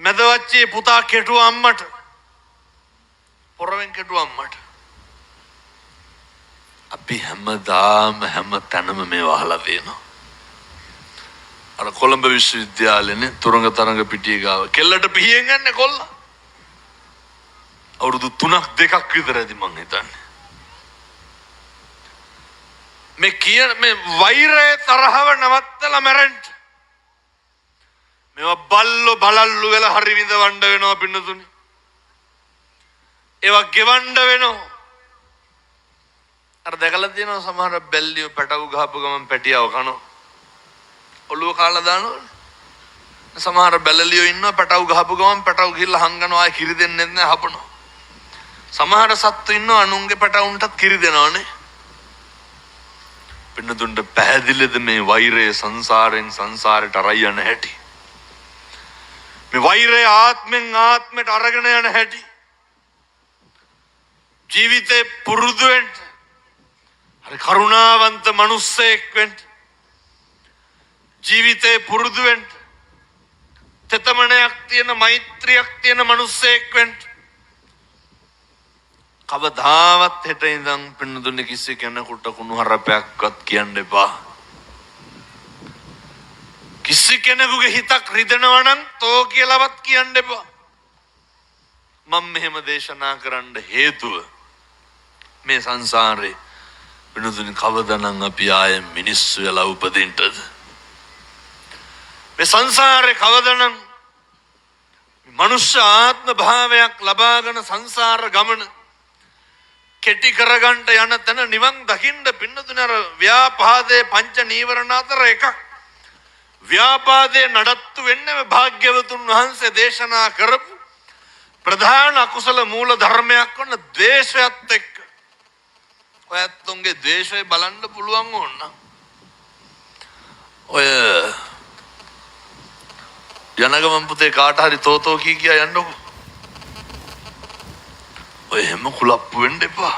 මැදවච්චේ පුතා කෙටුවා අම්මට. පොරවෙන් කෙටුවා අම්මට. අපි හැමදාම හැම තැනම මේ වහලා තියෙනවා. අර කොළඹ විශ්වවිද්‍යාලයේ තුරංග තරංග පිටිය ගාව කෙල්ලට පිහියෙන් ගන්න කොල්ලා. අවුරුදු 3ක් 2ක් විතර ඇති මං හිතන්නේ. මේ වෛරය තරහව නවත්තලා මැරෙන්න. මේවා බල්ලෝ බලල්ලු වෙලා හරි විඳවන්න වෙනවා පින්නතුනි. ඒවා ගෙවන්න වෙනවා. අර දැකලා තියෙනවා සමහර බැල්ලියෝ පැටව ගහපු ගමන් පැටියව කනවා. ඔළුව කාලා දානවා. සමහර බැලලියෝ ඉන්නවා පැටව ගහපු ගමන් පැටව ගිහිල්ලා හංගනවා. ආයි කිරි දෙන්නේ නැහැ හපනවා. සමහර සත්තු ඉන්නවා අනුන්ගේ පැටවුන්ටත් කිරි දෙනවනේ. පින්නතුන්ට පැහැදිලිද මේ වෛරය සංසාරයෙන් සංසාරයට අරයි යන හැටි? මේ වෛරය ආත්මෙන් ආත්මයට අරගෙන යන හැටි. ජීවිතේ පුරුදු වෙන්න, හරි කරුණාවන්ත මිනිස්සෙක් වෙන්න, ජීවිතේ පුරුදු වෙන්න, තෙතමනයක් තියෙන මෛත්‍රියක් තියෙන මිනිස්සෙක් වෙන්න. කවදාවත් හෙට ඉඳන් පින්නතුනේ කිසි කෙනෙකුට කුණු හරපයක්වත් කියන්න එපා. කිසි කෙනෙකුගේ හිතක් රිදෙනවා නම් තෝ කියලාවත් කියන්න එපා. මම මෙහෙම දේශනා කරන්න හේතුව මේ සංසාරේ පින්නතුනේ කවදානම් අපි ආයේ මිනිස්සු වෙලා උපදින්නද? මේ සංසාරේ කවදානම් මනුෂ්‍ය ආත්ම භාවයක් ලබාගෙන සංසාර ගමන කෙටි කරගන්න යන තැන නිවන් දකින්න පින්නතුනේ අර ව්‍යාපාදයේ පංච නීවරණ අතර එකක්. ව්‍යාපාදයේ නඩත්තු වෙන්නේ භාග්‍යවතුන් වහන්සේ දේශනා කරපු ප්‍රධාන අකුසල මූල ධර්මයක් වන ද්වේෂයත් එක්ක. ඔයත්තුන්ගේ ද්වේෂය බලන්න පුළුවන් ඕන. ඔය යනගමන් පුතේ කාට හරි තෝතෝ කියා යන්නකො. ඔය හැම කුලප්පු වෙන්න එපා.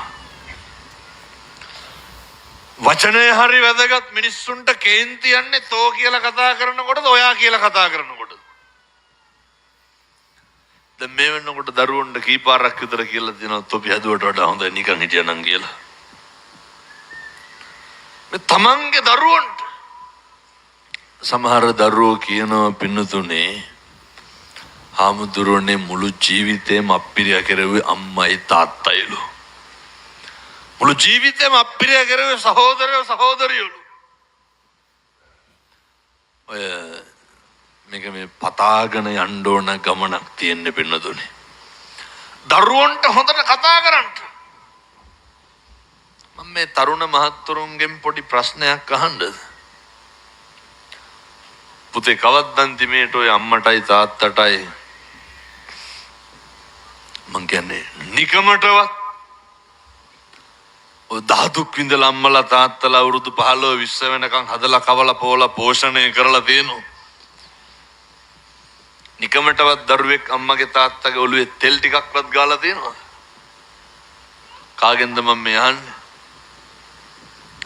වචනේ හරි වැදගත්. මිනිස්සුන්ට කේන්ති යන්නේ තෝ කියලා කතා කරනකොටද ඔයා කියලා කතා කරනකොටද? දැන් මේ වෙනකොට දරුවන්ට කීපාරක් විතර කියලා දෙනවා තොපි හැදුවට වඩා හොඳයි නිකන් හිටියනම් කියලා. මේ තමන්ගේ දරුවන්ට සමහර දරුවෝ කියනවා පින්නතුනේ හාමුදුරුවනේ මුළු ජීවිතේම අප්පිරියා කෙරුවේ අම්මයි තාත්තයිලු. මුළු ජීවිතේම අප්පිරියා කෙරුවේ සහෝදරයෝ සහෝදරියෝලු. ඔය මේක මේ පතාගෙන යන්න ඕන ගමනක් තියෙන්නේ පින්නතුනේ. දරුවන්ට හොඳට කතා කරන්න. මම මේ තරුණ මහත්තුරුන්ගෙන් පොඩි ප්‍රශ්නයක් අහන්නද? පුතේ කවද්දන් තිමේට ඔය අම්මටයි තාත්තටයි මං කියන්නේ නිකමටවත් ඔය ධාතුක් විඳලා අම්මලා තාත්තලා අවුරුදු 15 20 වෙනකන් හදලා කවලා පොවලා පෝෂණය කරලා තියෙනවා. නිකමටවත් දරුවෙක් අම්මගේ තාත්තගේ ඔළුවේ තෙල් ටිකක්වත් ගාලා තියෙනවද? කාගෙන්ද මම මේ අහන්නේ?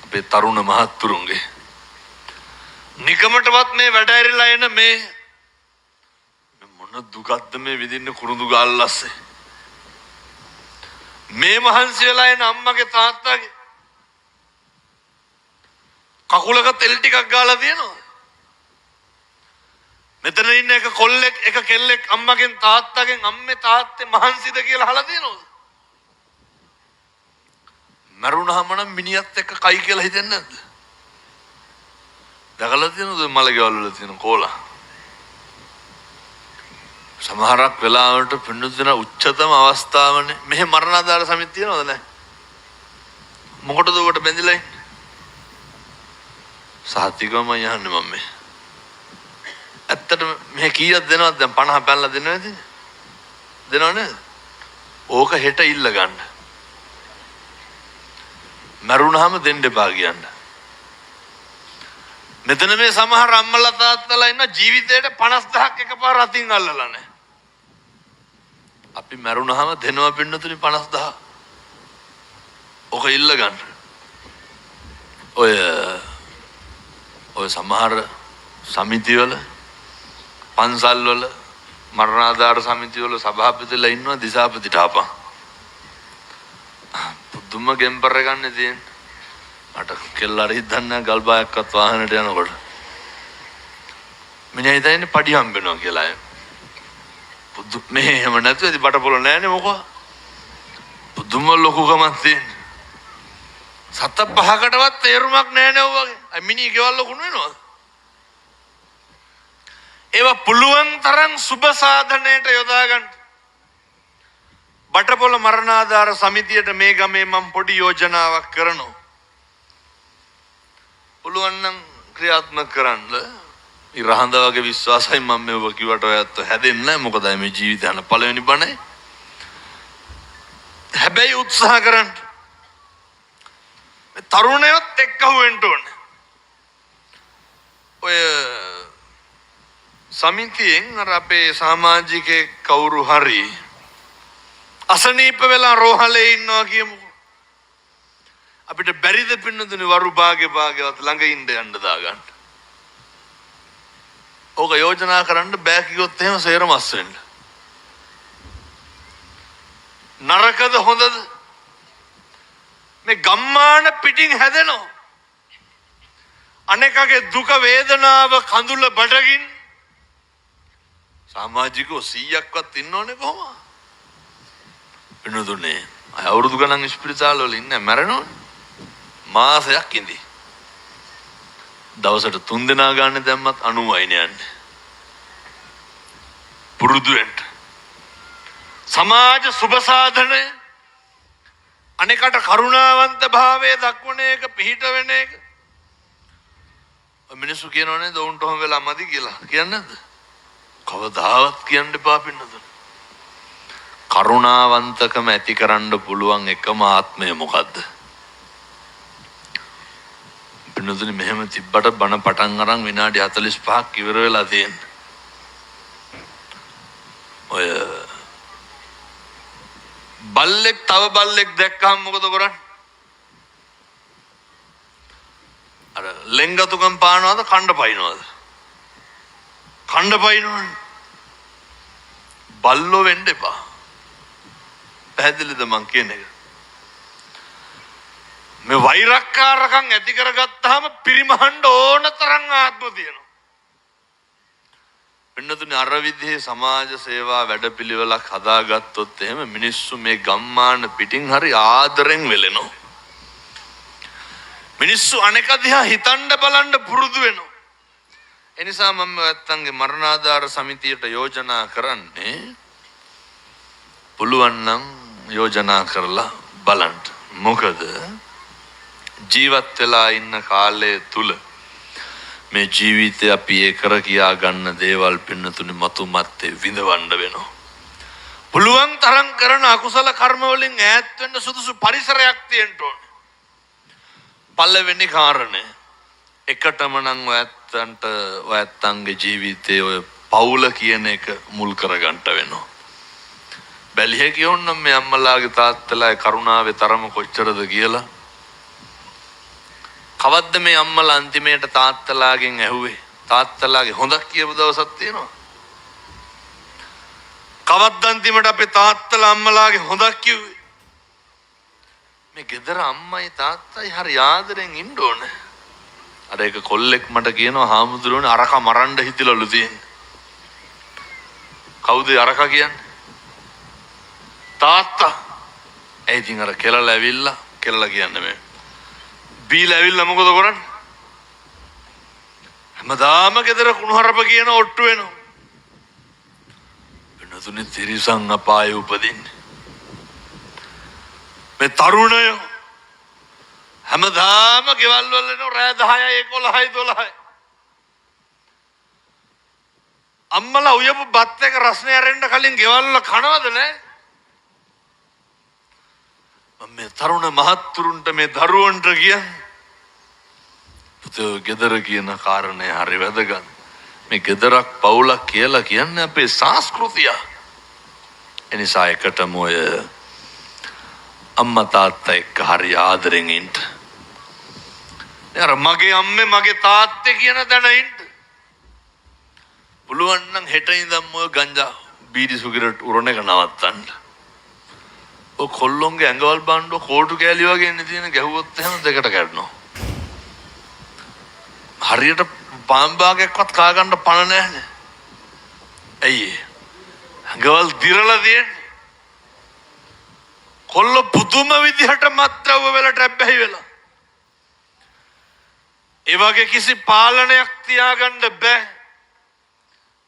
අපේ තරුණ මහත්තුරුන්ගේ. නිකමටවත් මේ වැඩ ඇරිලා එන මේ මොන දුකක්ද මේ විඳින්න කුරුඳු ගාල්ලස්සේ. මේ මහන්සි වෙලා එන අම්මගේ තාත්තගේ කකුලක තෙල් ටිකක් ගාලා තියෙනවා. මෙතන ඉන්න එක කොල්ලෙක් එක කෙල්ලෙක් අම්මගෙන් තාත්තගෙන් අම්මේ තාත්තේ මහන්සිද කියලා අහලා තියෙනවද? මරුණාම නම් මිනිහත් එක්ක කයි කියලා හිතෙන්නේ නැද්ද? දැකලා තියෙනවද මලකවල වල තියෙන කෝලා? සමහරක් වෙලාවට පින්නුදින උච්චතම අවස්ථාවනේ මෙහෙ මරණාධාර සමිතිය තියෙනවද නැහැ? මොකටද උකට බැඳිලා ඉන්නේ? සාතිකම යන්නේ මම මේ. ඇත්තටම මෙහෙ කීයක් දෙනවද දැන් 50 පැනලා දෙනවද? දෙනව නේද? ඕක හෙට ඉල්ල ගන්න. මරුණාම දෙන්න එපා කියන්න. මෙතන මේ සමහර අම්මලා තාත්තලා ඉන්න ජීවිතේට 50000ක් එකපාර අතින් අල්ලලා නැහැ. අපි මරුණාම දෙනවා පින්නතුනි 50000. ඔක ඉල්ල ගන්න. ඔය සමහර සමිතිවල පන්සල් වල මරණාධාර සමිතිවල සභාපතිලා ඉන්නවා දිසාපතිට ආපන්. පුදුම ගෙම්බර ගන්න තියෙන්නේ. අට කෙල්ලට හිතන්නේ ගල් බායක්වත් වාහනේට යනකොට මිනිහා හිතන්නේ පඩි හම්බෙනවා කියලා. පුදු මේ එහෙම නැතුව ඉතින් බටපොළ නැහැනේ මොකෝ. පුදුම ලොකුකමක් තියෙන. සත පහකටවත් තේරුමක් නැහැනේ ඔය වගේ. අයි මිනිහ ගෙවල් ලොකුන වෙනවද? ඒවා පුළුවන් තරම් සුබ සාධනයට යොදා ගන්න. බටපොළ මරණාධාර සමිතියට මේ ගමේ මම පොඩි යෝජනාවක් කරනවා. පුළුවන් නම් ක්‍රියාත්මක කරන්න. ඉරහඳ වගේ විශ්වාසයි මම මේව කිව්වට ඔයත් හැදෙන්නේ නැහැ. මොකද මේ ජීවිතය යන පළවෙනි බණේ. හැබැයි උත්සාහ කරන්න. මේ තරුණයොත් එක්කහුව වෙන්න ඕනේ. ඔය සමිතියෙන් අර අපේ සමාජිකේ කවුරු හරි අසනීප වෙලා රෝහලේ ඉන්නවා කියමු. අපිට බැරිද පින්නතුනේ වරු භාගයවත් ළඟ ඉන්න යන්න දාගන්න. ඕක යෝජනා කරන්න බෑ කිව්වොත් එහෙම සේරමස් වෙන්න. නරකද හොඳද? මේ ගම්මාන පිටින් හැදෙනවා. අනෙකගේ දුක වේදනාව කඳුල බඩගින් සමාජිකෝ 100ක්වත් ඉන්න ඕනේ කොහොමද? පින්නතුනේ අය අවුරුදු ගණන් ස්පිරිතාල වල ඉන්නේ මැරෙනවනේ. මාසයක් ඉඳි. දවසට 3 දෙනා ගන්න දැම්මත් 90යිනේ යන්නේ. පුරුදු වෙන්න. සමාජ සුබ සාධනය අනෙකට කරුණාවන්ත භාවයේ දක්වන එක පිහිට වෙන එක. මිනිස්සු කියනවනේ දොන්ට හොම වෙලා මදි කියලා. කියන්නේ නැද්ද? කවදාවත් කියන්න එපා පින්නතුනේ. කරුණාවන්තකම ඇති කරන්න පුළුවන් එකම ආත්මය මොකද්ද? පින්නතුනේ මෙහෙම තිබ්බට බණ පටන් අරන් විනාඩි 45ක් ඉවර වෙලා තියෙනවා. ඔය බල්ලෙක් තව බල්ලෙක් දැක්කම මොකද කරන්නේ? අර ලෙන්ගතුකම් පානවද කණ්ඩ පයින්නවද? කණ්ඩ පයින්නවනේ. බල්ලෝ වෙන්න එපා. පැහැදිලිද මං කියන එක? මේ වෛරක්කාරකම් ඇති කරගත්තාම පිරිමහන්න ඕන තරම් ආත්ම තියෙනවා. පින්නතුනේ අර විදිහේ සමාජ සේවා වැඩපිළිවෙලක් හදාගත්තොත් එහෙම මිනිස්සු මේ ගම්මාන පිටින් හරි ආදරෙන් වෙලෙනවා. මිනිස්සු අනෙක දිහා හිතන්න බලන්න පුරුදු වෙනවා. ඒ නිසා මම නැත්තන්ගේ මරණාධාර සමිතියට යෝජනා කරන්නේ පුළුවන් නම් යෝජනා කරලා බලන්න. මොකද ජීවත් වෙලා ඉන්න කාලය තුල මේ ජීවිතය අපි ඒ කර කියා ගන්න දේවල් පින්නතුනේ මතු මත්තේ විඳවන්න වෙනවා. පුළුවන් තරම් කරන අකුසල කර්ම වලින් ඈත් වෙන්න සුදුසු පරිසරයක් තියෙන්න ඕනේ. පළවෙනි කාරණය එකටම නම් ඔයත්තන්ගේ ජීවිතයේ ඔය පවුල කියන එක මුල් කරගන්න වෙනවා. බැලිය කියොන්නම් මේ අම්මලාගේ තාත්තලාගේ කරුණාවේ තරම කොච්චරද කියලා. කවද්ද මේ අම්මලා අන්තිමේට තාත්තලාගෙන් ඇහුවේ? තාත්තලාගේ හොඳක් කියපු දවසක් තියෙනවා. කවද්ද අන්තිමට අපේ තාත්තලා අම්මලාගේ හොඳක් කිව්වේ? මේ ගෙදර අම්මයි තාත්තයි හරි ආදරෙන් ඉන්න ඕනේ. අර එක කොල්ලෙක් මට කියනවා හාමුදුරුවනේ අරක මරන්න හිතලලු තියෙන්නේ. කවුද අරක කියන්නේ? තාත්තා. ඒ ඉතින් අර කෙලලා ඇවිල්ලා කෙලලා කියන්නේ මේ බීලා ඇවිල්ලා මොකද කරන්නේ? හැමදාම ගෙදර කුණුහරුප කියන ඔට්ටු වෙනවා. වෙනතුනේ තිරිසන් අපායේ උපදින්නේ. මේ තරුණයෝ හැමදාම ගෙවල් වල එනවා රෑ 10යි 11යි 12යි. අම්මලා උයපු බත් එක රස්නේ ඇරෙන්න කලින් ගෙවල් වල කනවද නැහැ? මේ තරුණ මහත්තුරුන්ට මේ දරුවන්ට කියන්නේ පුතෝ ගෙදර කියන කාරණේ හරි වැදගත්. මේ ගෙදරක් පවුලක් කියලා කියන්නේ අපේ සංස්කෘතිය. එනිසා එකටම ඔය අම්මා තාත්තා එක්ක හරි ආදරෙන් ඉන්න. යාර මගේ අම්මේ මගේ තාත්තේ කියන දණ ඉන්න. පුළුවන් නම් හෙට ඉඳන් ඔය ගංජා බීඩි සිගරට් උරන එක නවත්තන්න. ඔය කොල්ලොන්ගේ ඇඟවල් බණ්ඩ කෝටු කෑලි වගේ ඉන්නේ තියෙන ගැහුවොත් එහෙම දෙකට කැඩනවා. හරියට පාම්බාගයක්වත් කා ගන්න පණ නැහැනේ. ඇයි ඇඟවල් දිරලා තියෙන්නේ? කොල්ල පුදුම විදිහට මත්ද්‍රව්‍ය වලට ඇබ්බැහි වෙලා. ඒ වගේ කිසි පාලනයක් තියාගන්න බෑ.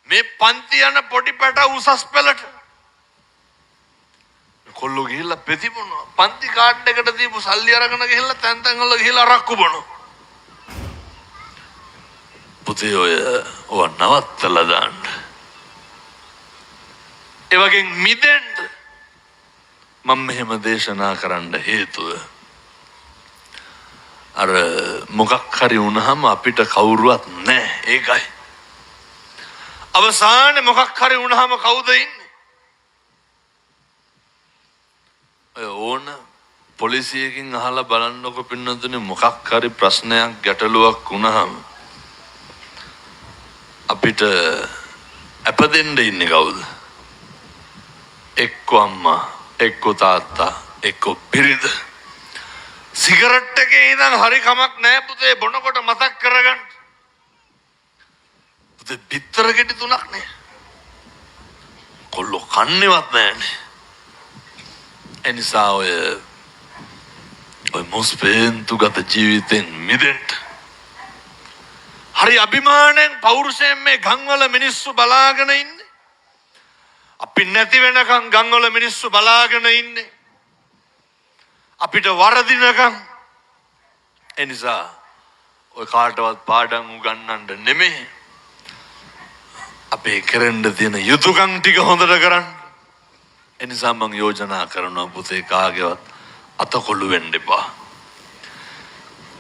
මේ පන්ති යන පොඩි පැට උසස් පෙළට කොල්ලෝ ගිහිල්ලා පෙති බොනවා. පන්ති කාඩ් එකට දීපු සල්ලි අරගෙන ගිහිල්ලා තැන් තැන් වල ගිහිල්ලා අරක්කු බොනවා. පුතේ ඔය නවත්තලා දාන්න. ඒ වගේ මිදෙන්න මම මෙහෙම දේශනා කරන්න හේතුව අර මොකක් හරි වුණාම අපිට කවුරුවත් නැහැ. ඒකයි. අවසානයේ මොකක් හරි වුණාම කවුද ඉන්නේ? ඕන පොලිසියකින් අහලා බලන්නකො පින්නතුනේ මොකක් හරි ප්‍රශ්නයක් ගැටලුවක් වුණාම අපිට අපදෙන්න ඉන්නේ කවුද? එක්ක අම්මා, එක්ක තාත්තා, එක්ක බිරිඳ. සිගරට් එකේ ඉඳන් හරි කමක් නැහැ පුතේ බොනකොට මතක් කරගන්න. පුතේ බිත්තර ගෙඩි 3ක් නේ. කොල්ලෝ කන්නේවත් නැහැනේ. එනිසා ඔය මොස්පේන්තු ගත ජීවිතෙන් මිදෙන්න හරි අභිමාණයෙන් පෞරුෂයෙන් මේ ගම්වල මිනිස්සු බලාගෙන ඉන්නේ. අපි නැති වෙනකන් ගම්වල මිනිස්සු බලාගෙන ඉන්නේ. අපිට වරදිනකම්. එනිසා ඔය කාටවත් පාඩම් උගන්වන්න නෙමෙයි. අපේ කරන්න තියෙන යුතුයකම් ටික හොඳට කරන්න. එනිසා මම යෝජනා කරනවා පුතේ කාගේවත් අතකොළු වෙන්න එපා.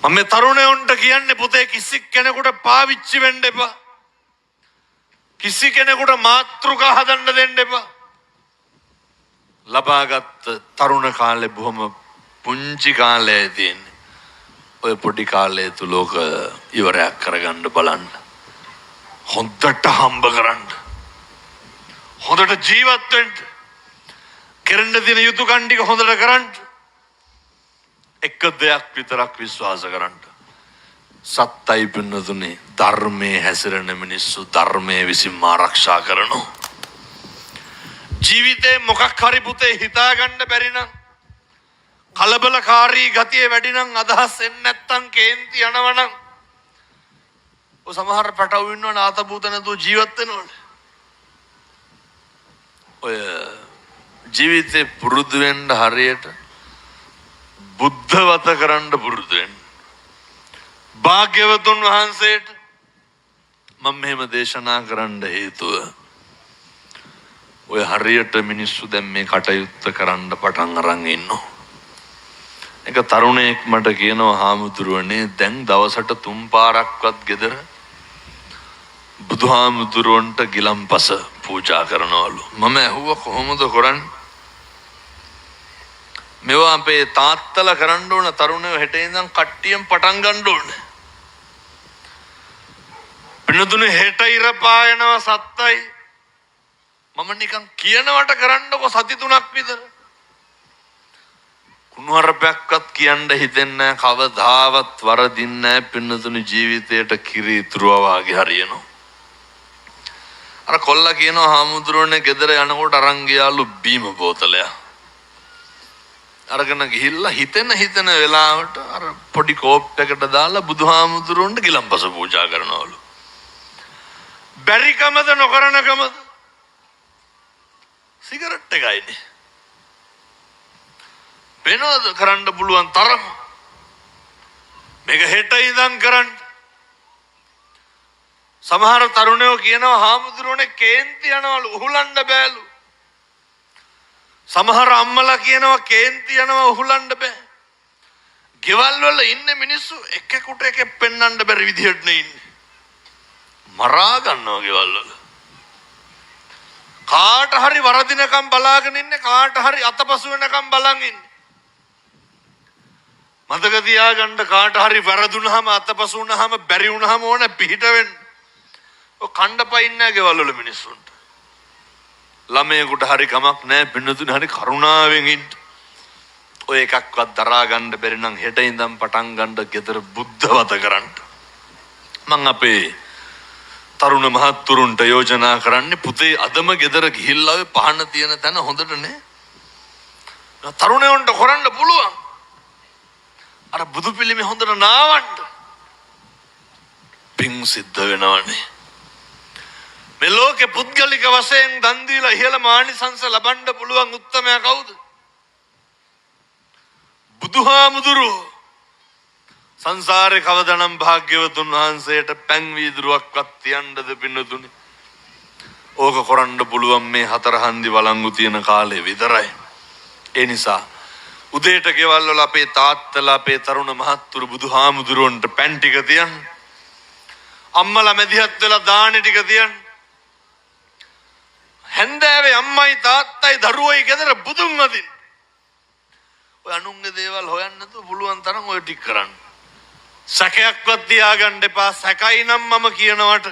මම මේ තරුණයන්ට කියන්නේ පුතේ කිසි කෙනෙකුට පාවිච්චි වෙන්න එපා. කිසි කෙනෙකුට මාත්‍රිකා හදන්න දෙන්න එපා. ලබාගත් තරුණ කාලේ බොහොම පුංචි කාලයේ තියෙන්නේ. ඔය පොඩි කාලයේ තුලෝක ඉවරයක් කරගන්න බලන්න. හොඳට හම්බ කරන්න. හොඳට ජීවත් වෙන්න. කරන්න තියෙන යුතුයකම් ටික හොඳට කරන්න. එක දෙයක් විතරක් විශ්වාස කරන්න. සත්තයි පින්නතුනේ ධර්මයේ හැසිරෙන මිනිස්සු ධර්මයේ විසින් ආරක්ෂා කරනවා. ජීවිතේ මොකක් හරි පුතේ හිතා ගන්න බැරි නම් කලබලකාරී ගතිය වැඩි නම් අදහස් එන්නේ නැත්තම් කේන්ති යනවනම් ඔය සමහර පැටවු ඉන්නවනේ ආතපූත නැතුව ජීවත් වෙනවනේ. ඔය ජීවිතේ පුරුදු වෙන්න හරියට බුද්ධවත කරන්න පුරුදු වෙන්න. භාග්‍යවතුන් වහන්සේට මම මෙහෙම දේශනා කරන්න හේතුව ඔය හරියට මිනිස්සු දැන් මේ කටයුත්ත කරන්න පටන් අරන් ඉන්නවා. එක තරුණයෙක් මට කියනවා හාමුදුරුවනේ දැන් දවසට 3 පාරක්වත් ගෙදර බුදුහාමුදුරුවන්ට ගිලම්පස පූජා කරනවලු. මම ඇහුවා කොහොමද කරන්නේ? මේවා අපේ තාත්තලා කරන්න ඕන තරුණයෝ හෙට ඉඳන් කට්ටියෙන් පටන් ගන්න ඕනේ. පින්නතුනේ හෙට ඉර පායනවා සත්තයි. මම නිකන් කියනවට කරන්නකො සති 3ක් විතර. කුණුහරුපයක්වත් කියන්න හිතෙන්නේ නැහැ. කවදාවත් වරදින්නේ නැහැ. පින්නතුනේ ජීවිතයට කිරි ඉතුරුවා වගේ හරියනවා. අර කොල්ලා කියනවා හාමුදුරුවනේ ගෙදර යනකොට අරන් ගියාලු බීම බෝතලයක්. අරගෙන ගිහිල්ලා හිතෙන වෙලාවට අර පොඩි කෝප් එකකට දාලා බුදුහාමුදුරුවන්ට ගිලම්පස පූජා කරනවලු. බැරිකමද නොකරනකමද? සිගරට් එකයිනේ. වෙනවද කරන්න පුළුවන් තරම? මේක හෙට ඉඳන් කරන්න. සමහර තරුණයෝ කියනවා හාමුදුරුවනේ කේන්ති යනවලු උහුලන්න බෑලු. සමහර අම්මලා කියනවා කේන්ති යනවා උහුලන්න බෑ. ගෙවල් වල ඉන්නේ මිනිස්සු එකෙකුට එකෙක් පෙන්වන්න බැරි විදිහට නේ ඉන්නේ. මරා ගන්නවා ගෙවල් වල. කාට හරි වරදිනකම් බලාගෙන ඉන්නේ කාට හරි අතපසු වෙනකම් බලන් ඉන්නේ. මතක තියාගන්න කාට හරි වැරදුනහම අතපසු වුනහම බැරි වුනහම ඕන පිහිට වෙන්න. ඔය කණ්ඩපයින් නැහැ ගෙවල් වල මිනිස්සුන්ට. ළමයෙකුට හරි කමක් නැහැ පින්නතුනේ හරි කරුණාවෙන් ඉන්න. ඔය එකක්වත් දරා ගන්න බැරි නම් හෙට ඉඳන් පටන් ගන්න ගෙදර බුද්ධවත කරන්න. මං අපේ තරුණ මහත්තුරුන්ට යෝජනා කරන්නේ පුතේ අදම ගෙදර ගිහිල්ලා ඔය පහන තියෙන තැන හොඳට නේ. තරුණයන්ට කරන්න පුළුවන්. අර බුදු පිළිමේ හොඳට නාවන්න. පිං සිද්ධ වෙනවනේ. මේ ලෝකේ පුද්ගලික වශයෙන් දන් දීලා ඉහළ මානිසංස ලබන්න පුළුවන් උත්තමයා කවුද? බුදුහාමුදුරුවෝ. සංසාරේ කවදනම් භාග්‍යවතුන් වහන්සේට පැන් වීදුරුවක්වත් තියන්නද පින්නතුනි? ඕක කරන්න පුළුවන් මේ 4 හන්දි වළංගු තියෙන කාලේ විතරයි. ඒ නිසා උදේට ගෙවල් වල අපේ තාත්තලා අපේ තරුණ මහත්තුරු බුදුහාමුදුරුවන්ට පැන් ටික තියන්න. අම්මලා මැදිහත් වෙලා දාන ටික තියන්න. හැන්දෑවේ අම්මයි තාත්තයි දරුවෝයි ගෙදර බුදුන් වදින්න. ඔය අනුන්ගේ දේවල් හොයන්න නැතුව පුළුවන් තරම් ඔය ටික කරන්න. සැකයක්වත් තියාගන්න එපා. සැකයි නම් මම කියනවට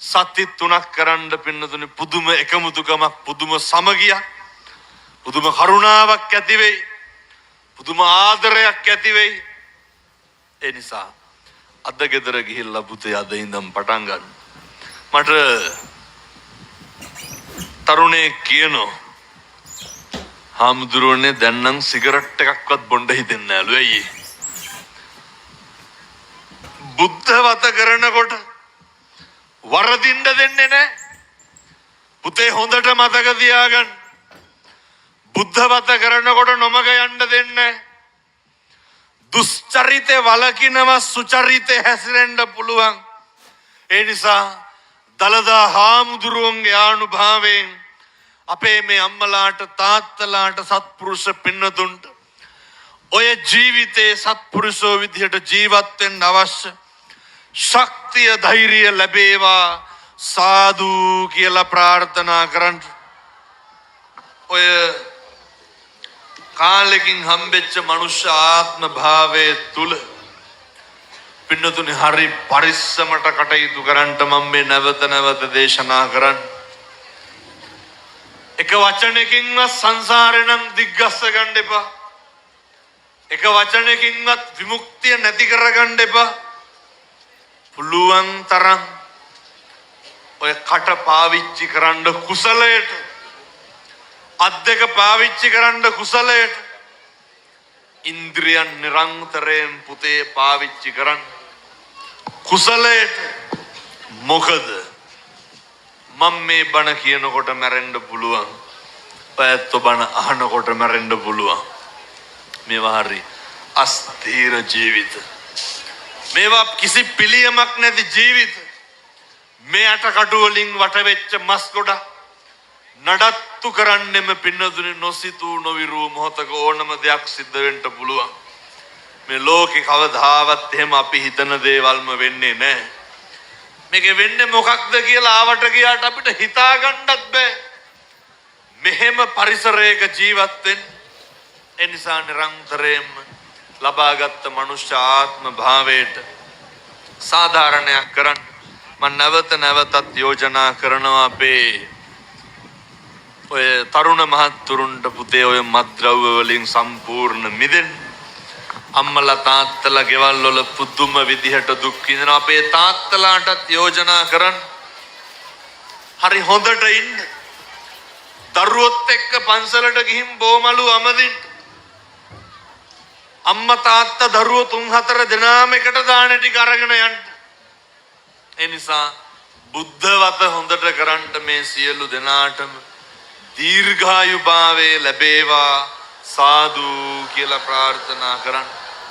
සති 3ක් කරන්න පින්නතුනේ පුදුම එකමුතුකමක්, පුදුම සමගියක්, පුදුම කරුණාවක් ඇති වෙයි. පුදුම ආදරයක් ඇති වෙයි. ඒ නිසා අද ගෙදර ගිහිල්ලා පුතේ අද ඉඳන් පටන් ගන්න. මට තරුණේ කියනෝ හාමුදුරුවනේ දැන් නම් සිගරට් එකක්වත් බොන්න හිතෙන්නේ නැලු. ඇයි? බුද්ධ වත කරනකොට වරදින්න දෙන්නේ නැහැ. පුතේ හොඳට මතක තියාගන්න. බුද්ධ වත කරනකොට නොමග යන්න දෙන්නේ. දුස්චරිතේ වලකිනවා සුචරිතේ හැසිරෙන්න පුළුවන්. ඒ නිසා දලදා හාමුදුරුවන්ගේ ආනුභාවයෙන් අපේ මේ අම්මලාට තාත්තලාට සත්පුරුෂ පින්නතුන්ට ඔය ජීවිතේ සත්පුරුෂෝ විදිහට ජීවත් වෙන්න අවශ්‍ය ශක්තිය ධෛර්යය ලැබේවා සාදු කියලා ප්‍රාර්ථනා කරන්න. ඔය කාලෙකින් හම්බෙච්ච මනුෂ්‍ය ආත්ම භාවයේ තුල පින්නතුනි හරි පරිස්සමට කටයුතු කරන්න මම මේ නැවත නැවත දේශනා කරන්න. එක වචනකින්වත් සංසාරේ නම් දිග්ගස්ස ගන්න එපා. එක වචනකින්වත් විමුක්තිය නැති කරගන්න එපා. පුළුවන් තරම් ඔය කට පාවිච්චි කරන්න කුසලයට, අත් දෙක පාවිච්චි කරන්න කුසලයට, ඉන්ද්‍රියන් නිරන්තරයෙන් පුතේ පාවිච්චි කරන්න කුසලයට. මොකද මම මේ බණ කියනකොට මැරෙන්න පුළුවන්. ඔයත් බණ අහනකොට මැරෙන්න පුළුවන්. මේවා හරි අස්ථීර ජීවිත. මේවා කිසි පිළියමක් නැති ජීවිත. මේ අට කටු වලින් වට වෙච්ච මස් ගොඩ නඩත්තු කරන්නෙම පින්නතුනේ නොසිතූ නොවිරූ මොහතක ඕනම දෙයක් සිද්ධ වෙන්න පුළුවන්. මේ ලෝකේ කවදාවත් එහෙම අපි හිතන දේවල්ම වෙන්නේ නැහැ. මේක වෙන්නේ මොකක්ද කියලා ආවට ගියාට අපිට හිතා ගන්නත් බෑ. මෙහෙම පරිසරයක ජීවත් වෙන්න. ඒ නිසා නිරන්තරයෙන්ම ලබාගත් මනුෂ්‍ය ආත්ම භාවයට සාධාරණයක් කරන්න මම නැවත නැවතත් යෝජනා කරනවා. අපේ ඔය තරුණ මහත්තුරුන්ට පුතේ ඔය මත්ද්‍රව්‍ය වලින් සම්පූර්ණ මිදෙන්න. අම්මලා තාත්තලා ගෙවල් වල පුදුම විදිහට දුක් විඳිනවා. අපේ තාත්තලාටත් යෝජනා කරන්න හරි හොඳට ඉන්න. දරුවොත් එක්ක පන්සලට ගිහින් බෝමලු අමදින්න. අම්මා තාත්තා දරුවෝ 3-4 දෙනාම එකට දාන ටික අරගෙන යන්න. ඒ නිසා බුද්ධ වත හොඳට කරන්න මේ සියලු දෙනාටම දීර්ඝායු භාවයේ ලැබේවා සාදු කියලා ප්‍රාර්ථනා කරන්න.